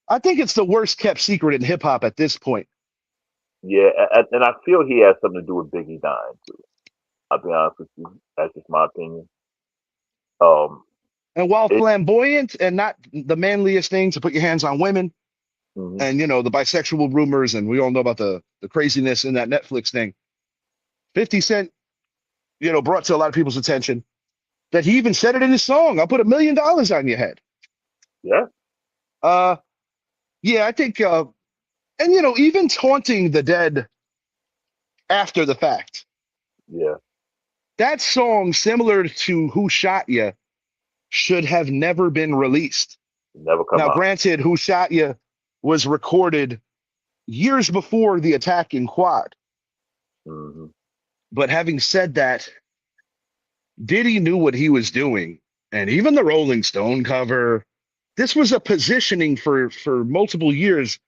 I think it's the worst kept secret in hip hop at this point. Yeah, and I feel he has something to do with Biggie dying too. I'll be honest with you. That's just my opinion. And while flamboyant and not the manliest thing to put your hands on women, and you know the bisexual rumors, and we all know about the craziness in that Netflix thing. 50 Cent, you know, brought to a lot of people's attention that he even said it in his song. I'll put $1 million on your head. Yeah. Yeah, I think, and you know, even taunting the dead after the fact. Yeah. That song, similar to Who Shot Ya, should have never been released. Never come out. Now, granted, Who Shot Ya was recorded years before the attack in Quad. But having said that, Diddy knew what he was doing. And even the Rolling Stone cover, this was a positioning for multiple years,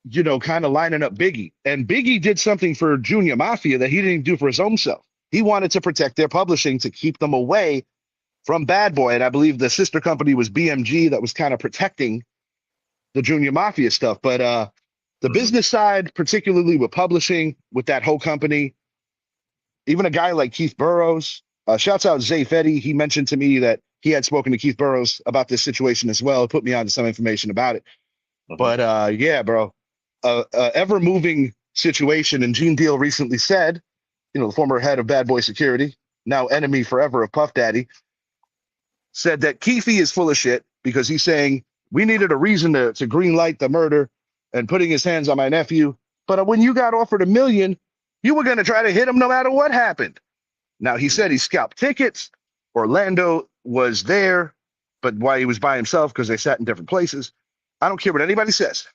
you know, kind of lining up Biggie. And Biggie did something for Junior Mafia that he didn't do for his own self. He wanted to protect their publishing to keep them away from Bad Boy. And I believe the sister company was BMG that was kind of protecting the Junior Mafia stuff. But the business side, particularly with publishing, with that whole company, even a guy like Keith Burrows, shouts out Zay Fetty. He mentioned to me that he had spoken to Keith Burrows about this situation as well. Put me on to some information about it. But yeah, bro, ever moving situation. And Gene Deal recently said, you know, the former head of Bad Boy Security, now enemy forever of Puff Daddy, said that Keffe is full of shit because he's saying we needed a reason to green light the murder and putting his hands on my nephew. But when you got offered $1 million, you were going to try to hit him no matter what happened. Now, he said he scalped tickets. Orlando was there, but why he was by himself because they sat in different places. I don't care what anybody says.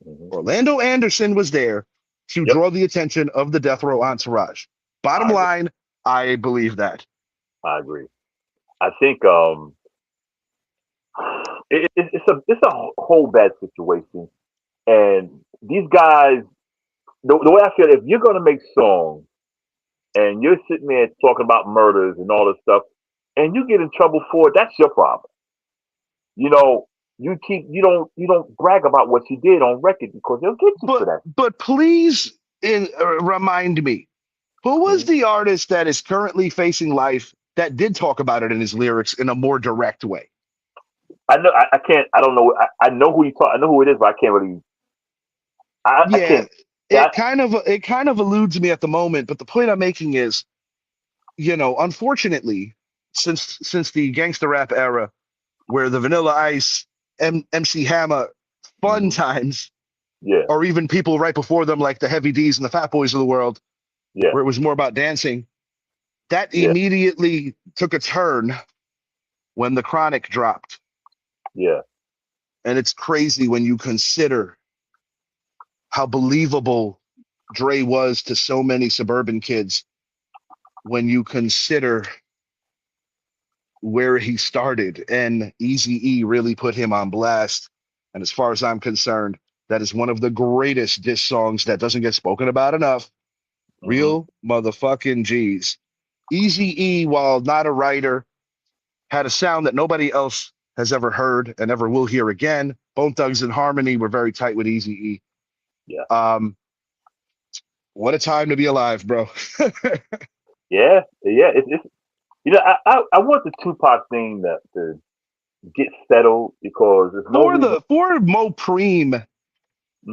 Orlando Anderson was there to draw the attention of the Death Row entourage. Bottom line, I believe that. I agree. I think it's a whole bad situation, and these guys, the way I feel, if you're gonna make songs and you're sitting there talking about murders and all this stuff, and you get in trouble for it, that's your problem. You know, you don't brag about what you did on record because they'll get you for that. But please remind me, who was the artist that is currently facing life that did talk about it in his lyrics in a more direct way? I know. I can't. I don't know. I know who you talk. I know who it is, but I can't really. I can't. It kind of eludes me at the moment. But the point I'm making is, you know, unfortunately, since the gangster rap era, where the Vanilla Ice, MC Hammer, fun times, or even people right before them like the Heavy D's and the Fat Boys of the world, where it was more about dancing, that immediately took a turn when the Chronic dropped. Yeah. And it's crazy when you consider how believable Dre was to so many suburban kids, when you consider where he started, and Eazy-E really put him on blast. And as far as I'm concerned, that is one of the greatest diss songs that doesn't get spoken about enough. Real motherfucking G's. Eazy-E, while not a writer, had a sound that nobody else has ever heard and ever will hear again. Bone Thugs and Harmony were very tight with Eazy-E. Yeah. What a time to be alive, bro. Yeah. It's I want the Tupac thing to get settled, because there's no reason For Mo Preem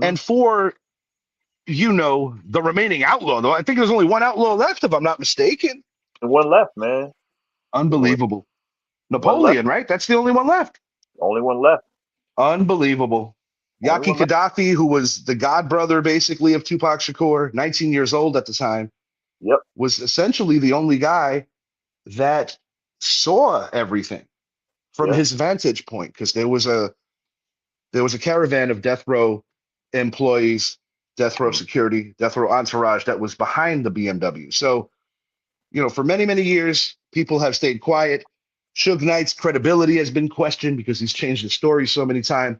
and for the remaining outlaw, though. I think there's only one outlaw left, if I'm not mistaken. And one left, man. Unbelievable. Napoleon, right? That's the only one left. Only one left. Unbelievable. Yaki Gaddafi, who was the godbrother, basically, of Tupac Shakur, 19 years old at the time, was essentially the only guy that saw everything from his vantage point, because there was a caravan of death row employees, death row security, death row entourage that was behind the BMW. So, for many, many years, people have stayed quiet. Suge Knight's credibility has been questioned because he's changed his story so many times.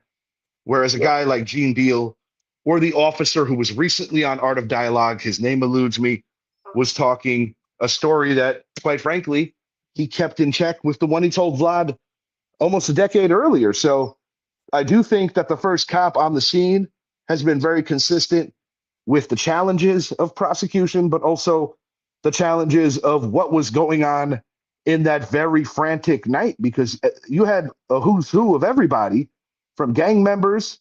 Whereas a guy like Gene Deal, or the officer who was recently on Art of Dialogue, his name eludes me, was talking a story that, quite frankly, he kept in check with the one he told Vlad almost a decade earlier. So I do think that the first cop on the scene has been very consistent with the challenges of prosecution, but also the challenges of what was going on in that very frantic night, because you had a who's who of everybody, from gang members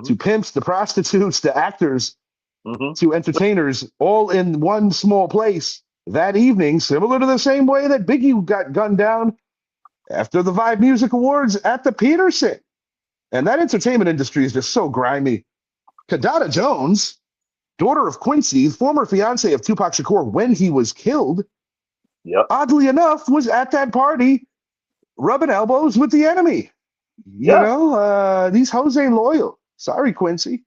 to pimps to prostitutes to actors to entertainers, all in one small place that evening, similar to the same way that Biggie got gunned down after the Vibe Music Awards at the Peterson. And that entertainment industry is just so grimy. Kadada Jones, daughter of Quincy, former fiance of Tupac Shakur when he was killed, oddly enough, was at that party rubbing elbows with the enemy. These hoes ain't loyal. Sorry, Quincy.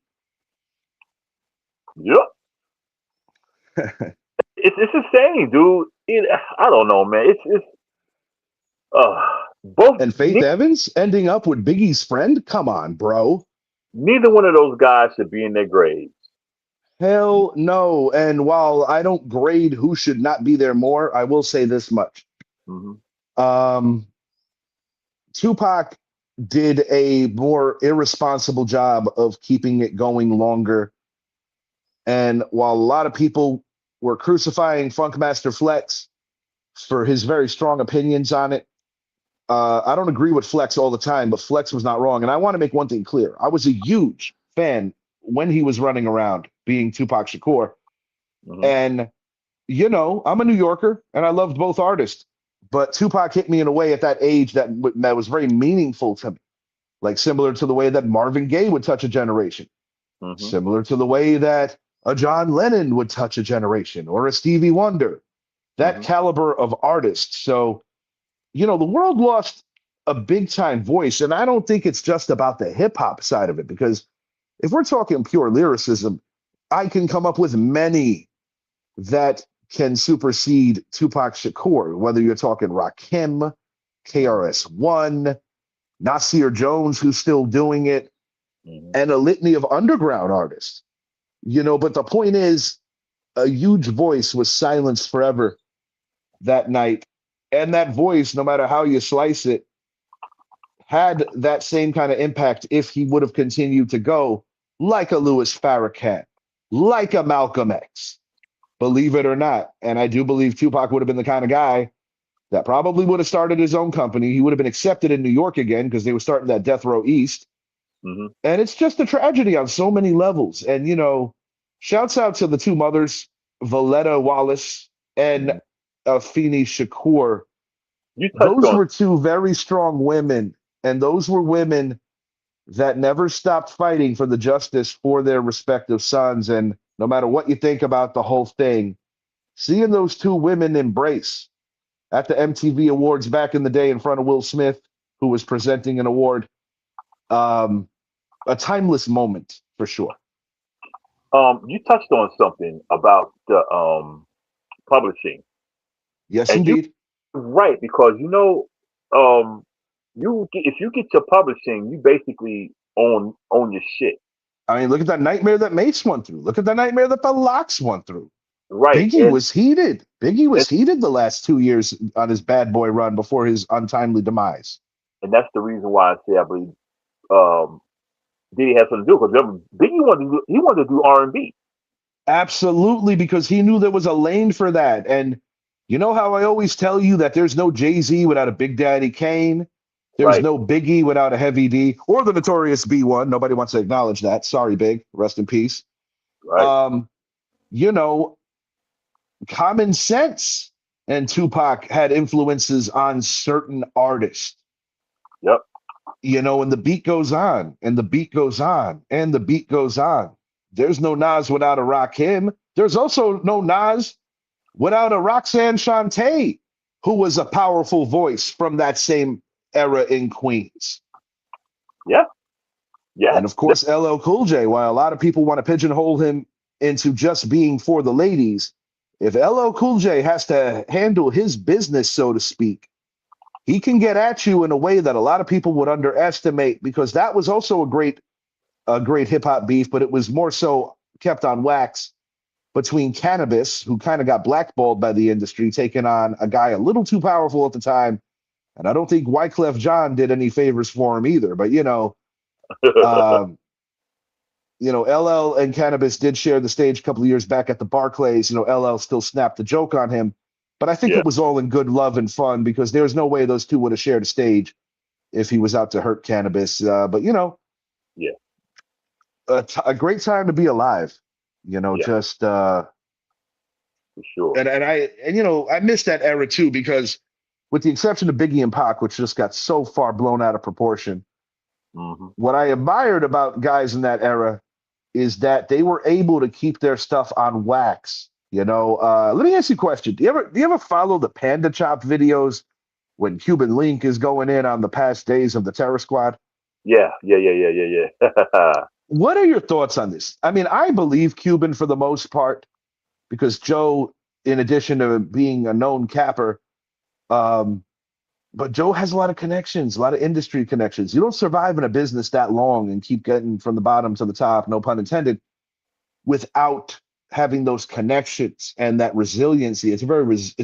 It's insane, dude. I don't know, man. It's both. And Faith Evans ending up with Biggie's friend? Come on, bro. Neither one of those guys should be in their graves. Hell no. And while I don't grade who should not be there more, I will say this much. Tupac did a more irresponsible job of keeping it going longer. And while a lot of people were crucifying Funkmaster Flex for his very strong opinions on it, I don't agree with Flex all the time, but Flex was not wrong. And I want to make one thing clear. I was a huge fan when he was running around being Tupac Shakur. And, I'm a New Yorker and I loved both artists. But Tupac hit me in a way at that age that was very meaningful to me. Like similar to the way that Marvin Gaye would touch a generation. Similar to the way that a John Lennon would touch a generation, or a Stevie Wonder. That caliber of artist. So, the world lost a big time voice. And I don't think it's just about the hip hop side of it, because if we're talking pure lyricism, I can come up with many that can supersede Tupac Shakur, whether you're talking Rakim, KRS-One, Nasir Jones, who's still doing it, and a litany of underground artists. But the point is, a huge voice was silenced forever that night. And that voice, no matter how you slice it, had that same kind of impact if he would have continued to go like a Louis Farrakhan, like a Malcolm X. Believe it or not. And I do believe Tupac would have been the kind of guy that probably would have started his own company. He would have been accepted in New York again, because they were starting that Death Row East. And it's just a tragedy on so many levels. And, shouts out to the two mothers, Valletta Wallace and Afeni Shakur. Those were two very strong women. And those were women that never stopped fighting for the justice for their respective sons. And no matter what you think about the whole thing, seeing those two women embrace at the MTV Awards back in the day in front of Will Smith, who was presenting an award, a timeless moment for sure. You touched on something about the publishing. Yes, And indeed. Right, because if you get your publishing, you basically own your shit. I mean, look at that nightmare that Mace went through. Look at the nightmare that the Locks went through. Right, Biggie was heated. Biggie was heated the last 2 years on his bad boy run before his untimely demise. And that's the reason why I say I believe Diddy has something to do, because Biggie wanted to do R&B. Absolutely, because he knew there was a lane for that. And you know how I always tell you that there's no Jay-Z without a Big Daddy Kane? There's no Biggie without a Heavy D or the Notorious B1. Nobody wants to acknowledge that. Sorry, Big. Rest in peace. Right. You know, Common Sense and Tupac had influences on certain artists. Yep. You know, and the beat goes on, and the beat goes on, and the beat goes on. There's no Nas without a Rakim. There's also no Nas without a Roxanne Shante, who was a powerful voice from that same era in Queens. Yeah. Yeah. And of course, LL Cool J, while a lot of people want to pigeonhole him into just being for the ladies, if LL Cool J has to handle his business, so to speak, he can get at you in a way that a lot of people would underestimate, because that was also a great hip hop beef, but it was more so kept on wax between Cannabis, who kind of got blackballed by the industry, taking on a guy a little too powerful at the time. And I don't think Wyclef Jean did any favors for him either. But LL and Cannabis did share the stage a couple of years back at the Barclays. LL still snapped the joke on him, but I think it was all in good love and fun, because there's no way those two would have shared a stage if he was out to hurt Cannabis. A great time to be alive. Just for sure. And I miss that era too, because with the exception of Biggie and Pac, which just got so far blown out of proportion, what I admired about guys in that era is that they were able to keep their stuff on wax. Let me ask you a question. Do you ever follow the Panda Chop videos when Cuban Link is going in on the past days of the Terror Squad? Yeah. What are your thoughts on this? I mean, I believe Cuban for the most part, because Joe, in addition to being a known capper, but Joe has a lot of connections, a lot of industry connections. You don't survive in a business that long and keep getting from the bottom to the top, no pun intended, without having those connections and that resiliency. It's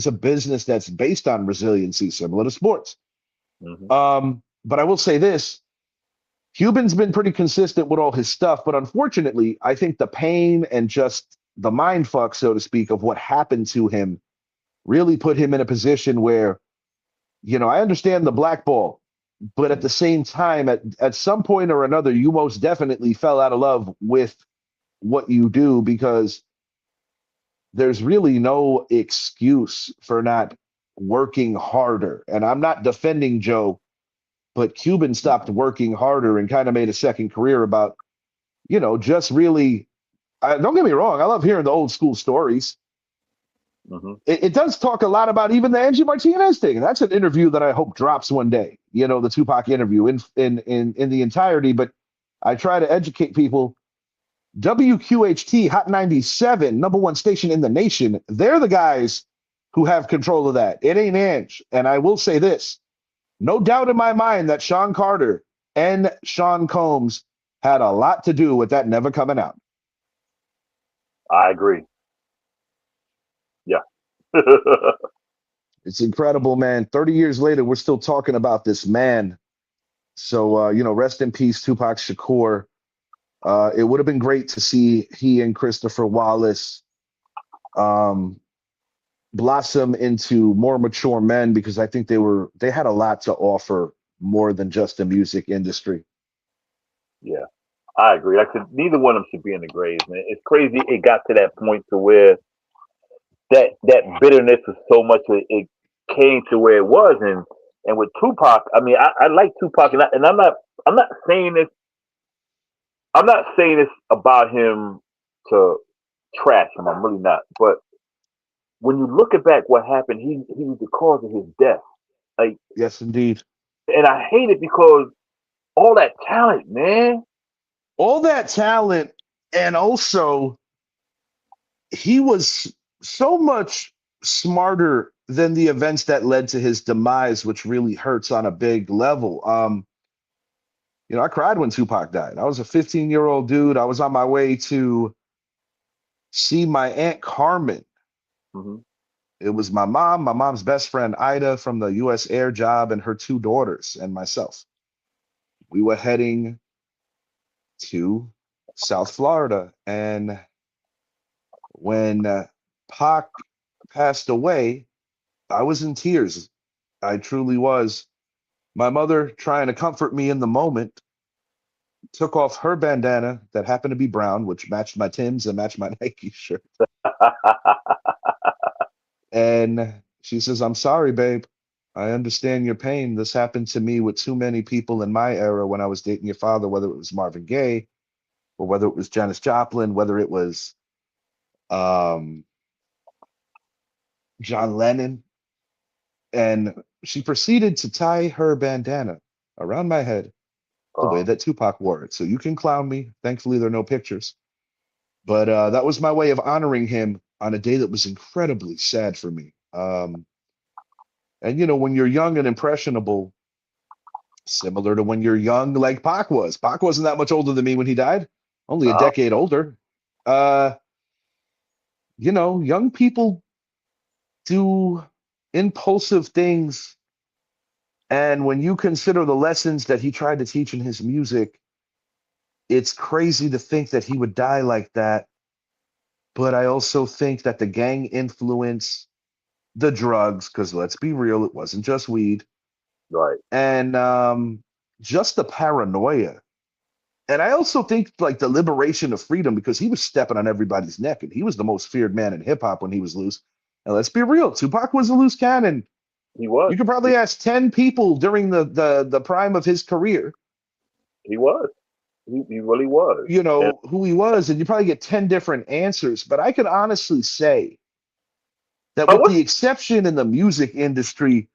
a business that's based on resiliency, similar to sports. But I will say this: Cuban's been pretty consistent with all his stuff, but unfortunately, I think the pain and just the mind fuck, so to speak, of what happened to him really put him in a position where, I understand the blackball, but at the same time, at some point or another, you most definitely fell out of love with what you do, because there's really no excuse for not working harder. And I'm not defending Joe, but Cuban stopped working harder and kind of made a second career about, just really, don't get me wrong, I love hearing the old school stories. It does talk a lot about even the Angie Martinez thing. That's an interview that I hope drops one day, the Tupac interview in the entirety. But I try to educate people. WQHT Hot 97, #1 station in the nation. They're the guys who have control of that. It ain't Ange. And I will say this: no doubt in my mind that Sean Carter and Sean Combs had a lot to do with that never coming out. I agree. Yeah. It's incredible, man. 30 years later, we're still talking about this man. So, rest in peace, Tupac Shakur. It would have been great to see he and Christopher Wallace blossom into more mature men, because I think they had a lot to offer more than just the music industry. Yeah, I agree. Neither one of them should be in the grave, man. It's crazy it got to that point to where that bitterness was so much it came to where it was. And with Tupac, I mean, I like Tupac, and I'm not saying this. I'm not saying this about him to trash him. I'm really not. But when you look at back what happened, he was the cause of his death. Like, yes, indeed. And I hate it because all that talent, man. All that talent, and also he was so much smarter than the events that led to his demise, which really hurts on a big level. I cried when Tupac died. I was a 15-year-old dude. I was on my way to see my Aunt Carmen. Mm-hmm. It was my mom's best friend, Ida, from the U.S. Air job, and her two daughters and myself. We were heading to South Florida. And when Pac passed away, I was in tears. I truly was. My mother, trying to comfort me in the moment, took off her bandana that happened to be brown, which matched my Timbs and matched my Nike shirt. And she says, "I'm sorry, babe. I understand your pain. This happened to me with too many people in my era when I was dating your father, whether it was Marvin Gaye or whether it was Janis Joplin, whether it was um, John Lennon." And she proceeded to tie her bandana around my head the way that Tupac wore it. So you can clown me. Thankfully, there are no pictures. But that was my way of honoring him on a day that was incredibly sad for me. And, when you're young and impressionable, similar to when you're young, like Pac was. Pac wasn't that much older than me when he died, only a decade older. Young people do impulsive things. And when you consider the lessons that he tried to teach in his music, it's crazy to think that he would die like that. But I also think that the gang influence, the drugs, because let's be real, it wasn't just weed. Right. And just the paranoia. And I also think like the liberation of freedom, because he was stepping on everybody's neck and he was the most feared man in hip hop when he was loose. And let's be real, Tupac was a loose cannon. He was. You could probably ask 10 people during the prime of his career. He was. He really was. Who he was, and you probably get 10 different answers. But I can honestly say that with the exception in the music industry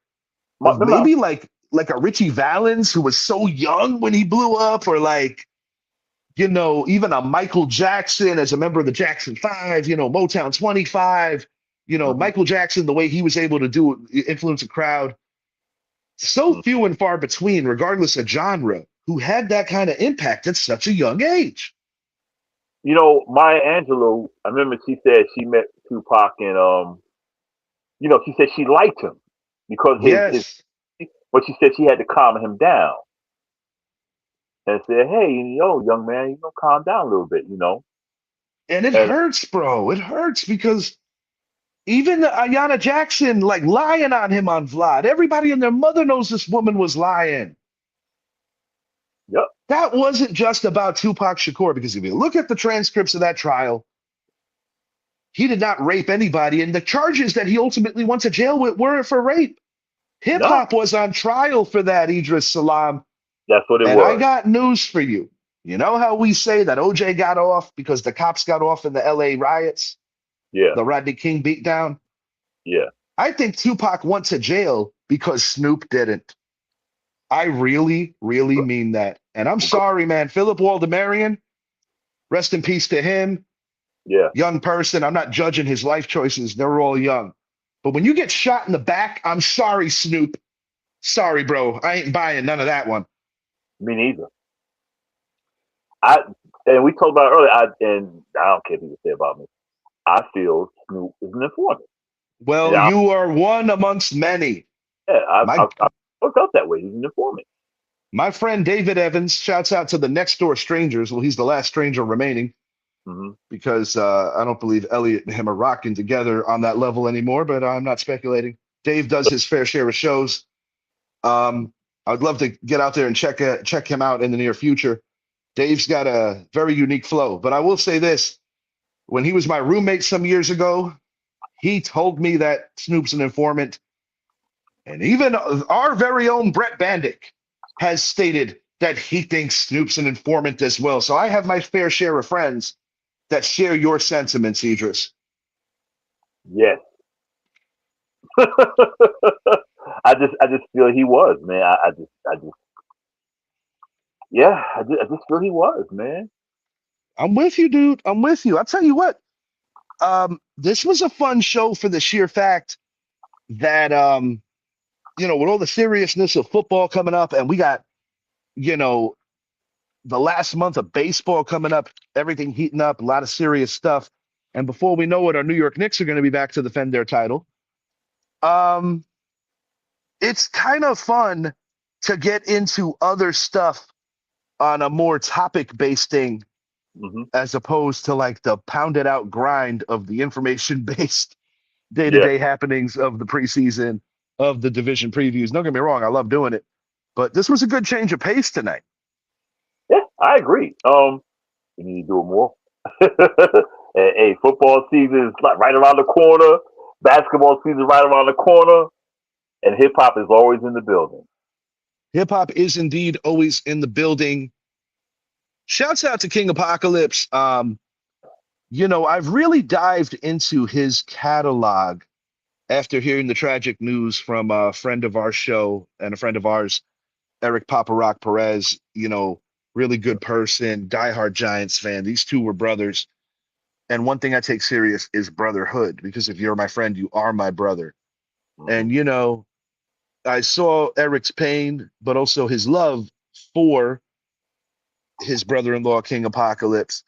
of maybe like a Richie Valens who was so young when he blew up, or like, even a Michael Jackson as a member of the Jackson 5, Motown 25, Michael Jackson, the way he was able to influence a crowd. So few and far between, regardless of genre, who had that kind of impact at such a young age. Maya Angelou, I remember she said she met Tupac and she said she liked him because but she said she had to calm him down and said, "Hey, young man, calm down a little bit, And it hurts, bro. It hurts because even Ayanna Jackson, like, lying on him on Vlad. Everybody and their mother knows this woman was lying. Yep. That wasn't just about Tupac Shakur, because if you look at the transcripts of that trial, he did not rape anybody. And the charges that he ultimately went to jail with weren't for rape. Hip hop was on trial for that, Idris Salam. That's what it was. And I got news for you. You know how we say that OJ got off because the cops got off in the LA riots? Yeah. The Rodney King beatdown? Yeah. I think Tupac went to jail because Snoop didn't. I really, really mean that. And I'm sorry, man. Philip Waldemarian, rest in peace to him. Yeah. Young person. I'm not judging his life choices. They're all young. But when you get shot in the back, I'm sorry, Snoop. Sorry, bro. I ain't buying none of that one. Me neither. And we talked about it earlier, and I don't care what people say about me. I feel Snoop is an informant. Well, you are one amongst many. Yeah, I felt that way. He's an informant. My friend David Evans, shouts out to the Next Door Strangers. Well, he's the last stranger remaining, because I don't believe Elliot and him are rocking together on that level anymore, but I'm not speculating. Dave does his fair share of shows. I'd love to get out there and check him out in the near future. Dave's got a very unique flow. But I will say this. When he was my roommate some years ago, he told me that Snoop's an informant. And even our very own Brett Bandick has stated that he thinks Snoop's an informant as well. So I have my fair share of friends that share your sentiments, Idris. Yes. I just feel he was, man. I just Yeah, I just feel he was, man. I'm with you, dude. I'm with you. I'll tell you what. This was a fun show for the sheer fact that with all the seriousness of football coming up, and we got, you know, the last month of baseball coming up, everything heating up, a lot of serious stuff. And before we know it, our New York Knicks are going to be back to defend their title. Um, it's kind of fun to get into other stuff on a more topic-based thing Mm-hmm. as opposed to like the pounded out grind of the information-based Yeah, day-to-day happenings of the preseason, of the division previews. Don't get me wrong, I love doing it, but this was a good change of pace tonight. yeah, I agree. We need to do it more. Hey, football season is like right around the corner. Basketball season right around the corner, and hip hop is always in the building. Hip hop is indeed always in the building. Shouts out to King Apocalypse. I've really dived into his catalog after hearing the tragic news from a friend of our show and a friend of ours, Eric Papa Rock Perez. Really good person, diehard Giants fan. These two were brothers. And one thing I take serious is brotherhood, because if you're my friend, you are my brother. Mm-hmm. And, I saw Eric's pain, but also his love for his brother-in-law, King Apocalypse,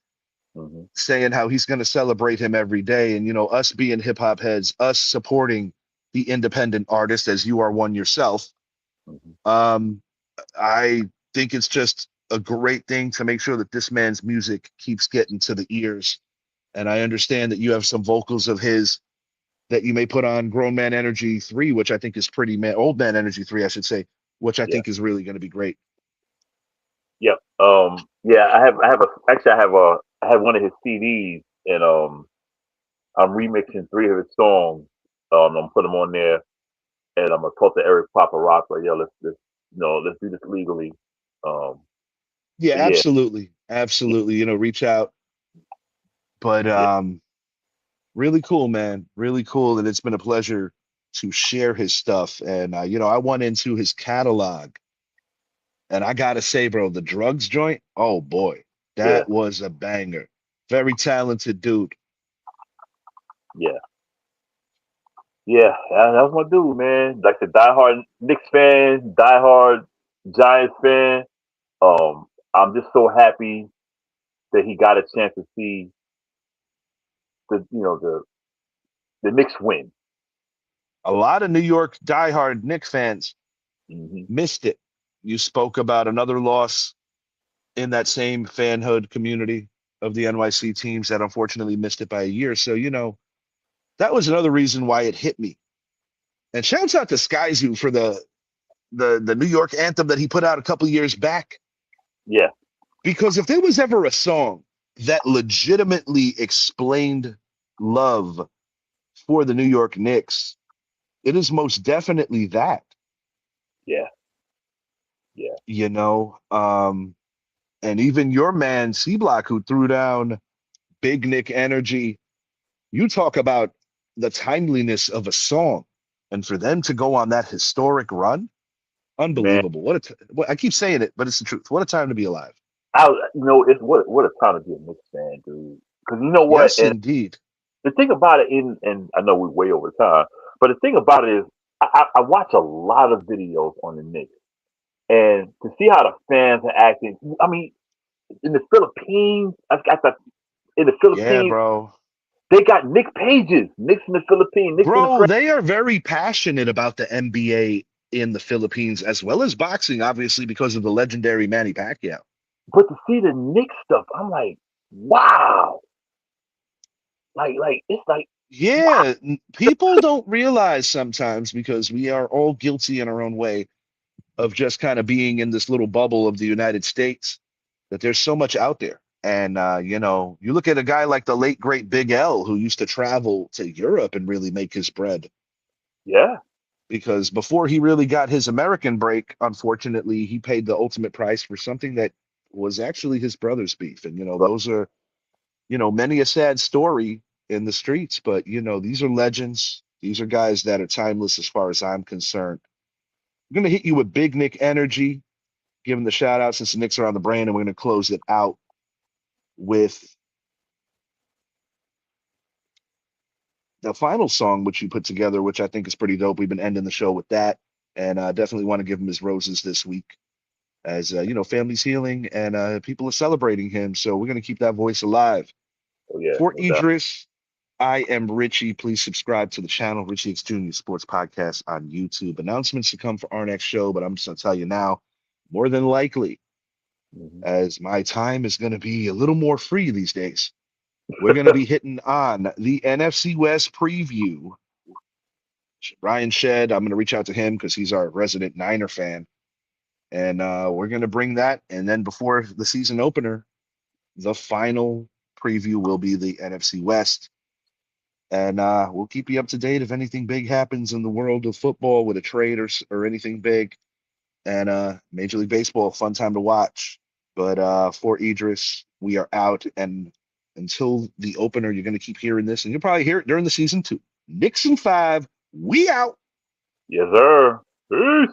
Mm-hmm. saying how he's going to celebrate him every day. And, us being hip hop heads, us supporting the independent artist as you are one yourself. Mm-hmm. Um, I think it's just a great thing to make sure that this man's music keeps getting to the ears. And I understand that you have some vocals of his that you may put on Grown Man Energy 3, which I think is Old Man Energy 3, I should say, which I Yeah. think is really going to be great. Yep. Yeah, I have one of his CDs, and I'm remixing three of his songs. I'm gonna put them on there, and I'm gonna talk to Eric Papa Rock, like, yo, let's do this legally. Um, Yeah, but yeah, absolutely. Absolutely. Reach out. But yeah, really cool, man. Really cool. And it's been a pleasure to share his stuff. And, I went into his catalog and I got to say, bro, the drugs joint, oh boy, yeah, that was a banger. Very talented dude. yeah, yeah. That was my dude, man. Like the diehard Knicks fan, diehard Giants fan. Um, I'm just so happy that he got a chance to see the Knicks win. A lot of New York diehard Knicks fans Mm-hmm. missed it. You spoke about another loss in that same fanhood community of the NYC teams that unfortunately missed it by a year. So, that was another reason why it hit me. And shouts out to Skyzoo for the New York anthem that he put out a couple years back. Yeah. Because if there was ever a song that legitimately explained love for the New York Knicks, it is most definitely that. Yeah. Yeah. And even your man C Block, who threw down Big Nick Energy, you talk about the timeliness of a song, and for them to go on that historic run, Man, unbelievable. I keep saying it, but it's the truth. What a time to be alive. it's what a time to be a Knicks fan, dude. Because you know what, Yes, and indeed. the thing about it, and I know we're way over time, but the thing about it is, I watch a lot of videos on the Knicks, and to see how the fans are acting. I mean, in the Philippines, in the Yeah, Philippines, bro. they got Nick pages, Knicks in the Philippines, Knicks in the Bro, French. they are very passionate about the NBA in the Philippines as well as boxing, obviously, because of the legendary Manny Pacquiao. But to see the Knicks stuff, I'm like, wow. Like it's like, wow. Yeah, people don't realize sometimes because we are all guilty in our own way of just kind of being in this little bubble of the United States that there's so much out there. And you look at a guy like the late great Big L who used to travel to Europe and really make his bread. Yeah. Because before he really got his American break, unfortunately, he paid the ultimate price for something that was actually his brother's beef. And those are, many a sad story in the streets, but these are legends. These are guys that are timeless as far as I'm concerned. I'm gonna hit you with Big Nick Energy. giving the shout out since the Knicks are on the brain, and we're going to close it out with the final song which you put together, which I think is pretty dope. We've been ending the show with that, and definitely want to give him his roses this week, as family's healing and people are celebrating him. So we're going to keep that voice alive. Oh, yeah, For Idris, I am Richie. Please subscribe to the channel, Richie X Jr. Sports Podcast on YouTube. Announcements to come for our next show, but I'm just going to tell you now, more than likely, as my time is going to be a little more free these days, we're going to be hitting on the NFC West preview. Ryan Shed, I'm going to reach out to him because he's our resident Niner fan. And we're going to bring that. And then before the season opener, the final preview will be the NFC West. And we'll keep you up to date if anything big happens in the world of football with a trade or anything big. And Major League Baseball, fun time to watch. But for Idris, we are out. And until the opener, you're going to keep hearing this. And you'll probably hear it during the season too. Knicks in 5. We out. Yes, sir. Peace.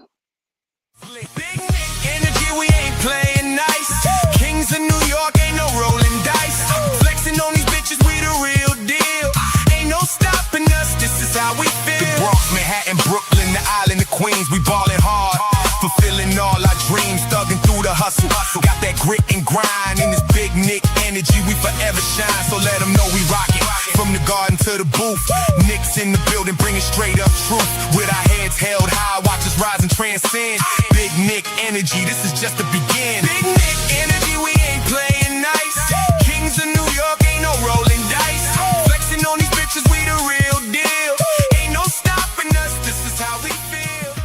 Big energy, we ain't playing nice. Kings of New York, ain't no rolling dice. Flexing on these bitches, we the real deal. Ain't no stopping us, this is how we feel. The Bronx, Manhattan, Brooklyn, the island of Queens, we ballin' hard. Fulfilling all our dreams, thugging through the hustle. Got that grit and grind in this big Nick energy, we forever shine. So let them know we rockin'. From the garden to the booth, Knicks in the building, bringing straight up truth. With our heads held high, watch us rise and transcend. Big Nick energy, this is just the beginning. Big Nick energy, we ain't playing nice. Kings of New York, ain't no rolling dice. Flexing on these bitches, we the real deal. Ain't no stopping us, this is how we feel.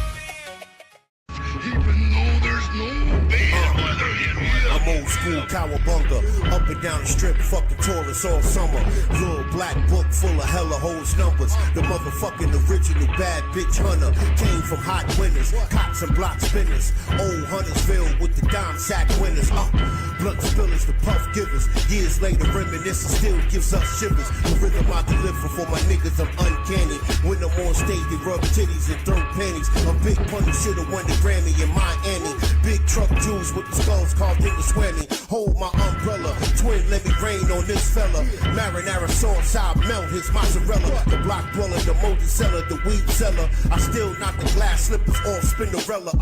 Even though there's no bad weather in here. I'm old school cowabunga, up and down the strip, fuck the tourists all summer. Little black book full of hella hoes numbers. The motherfucking original bad bitch hunter. Came from hot winners, cops and block spinners. Old Huntersville with the dime sack winners. Blunt spillers, the puff givers. Years later reminiscing still gives us shivers. The rhythm I deliver for my niggas, I'm uncanny. When I'm on stage, they rub titties and throw panties. A big punny should've won the Grammy in Miami. Big truck Jews with the skulls carved in the swammy. Hold my umbrella, twin let me rain on this fella. Marinara sauce, I melt his mozzarella. The block dweller, the moldy seller, the weed seller. I still knock the glass slippers off Spinderella.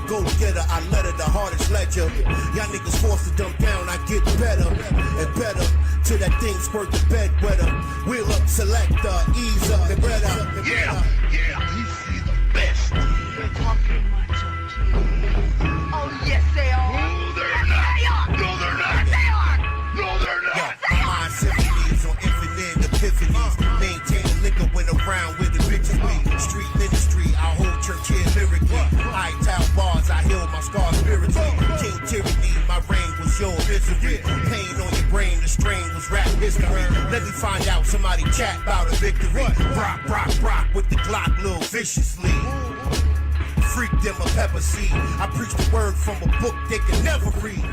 Go getter, I let her the hardest ledger. Y'all niggas forced to dump down, I get better and better. Till that thing squirt the bed wetter. Wheel up, selector, ease up, and better. Yeah, you see the best. They're talking much up here. Oh, yes, they are. No, they're not. No, they're not. They are. No, they're not. My symphonies on infinite epiphanies. Maintain liquor when around where the bitches be. Street ministry, I hold church here lyrically. I tell bars, I heal my scars spiritually. King tyranny, my reign was your misery. Pain on your brain, the strain was rap history. Let me find out somebody chat about a victory. Brock with the Glock, little viciously. Freak them a pepper seed. I preach the word from a book they can never read.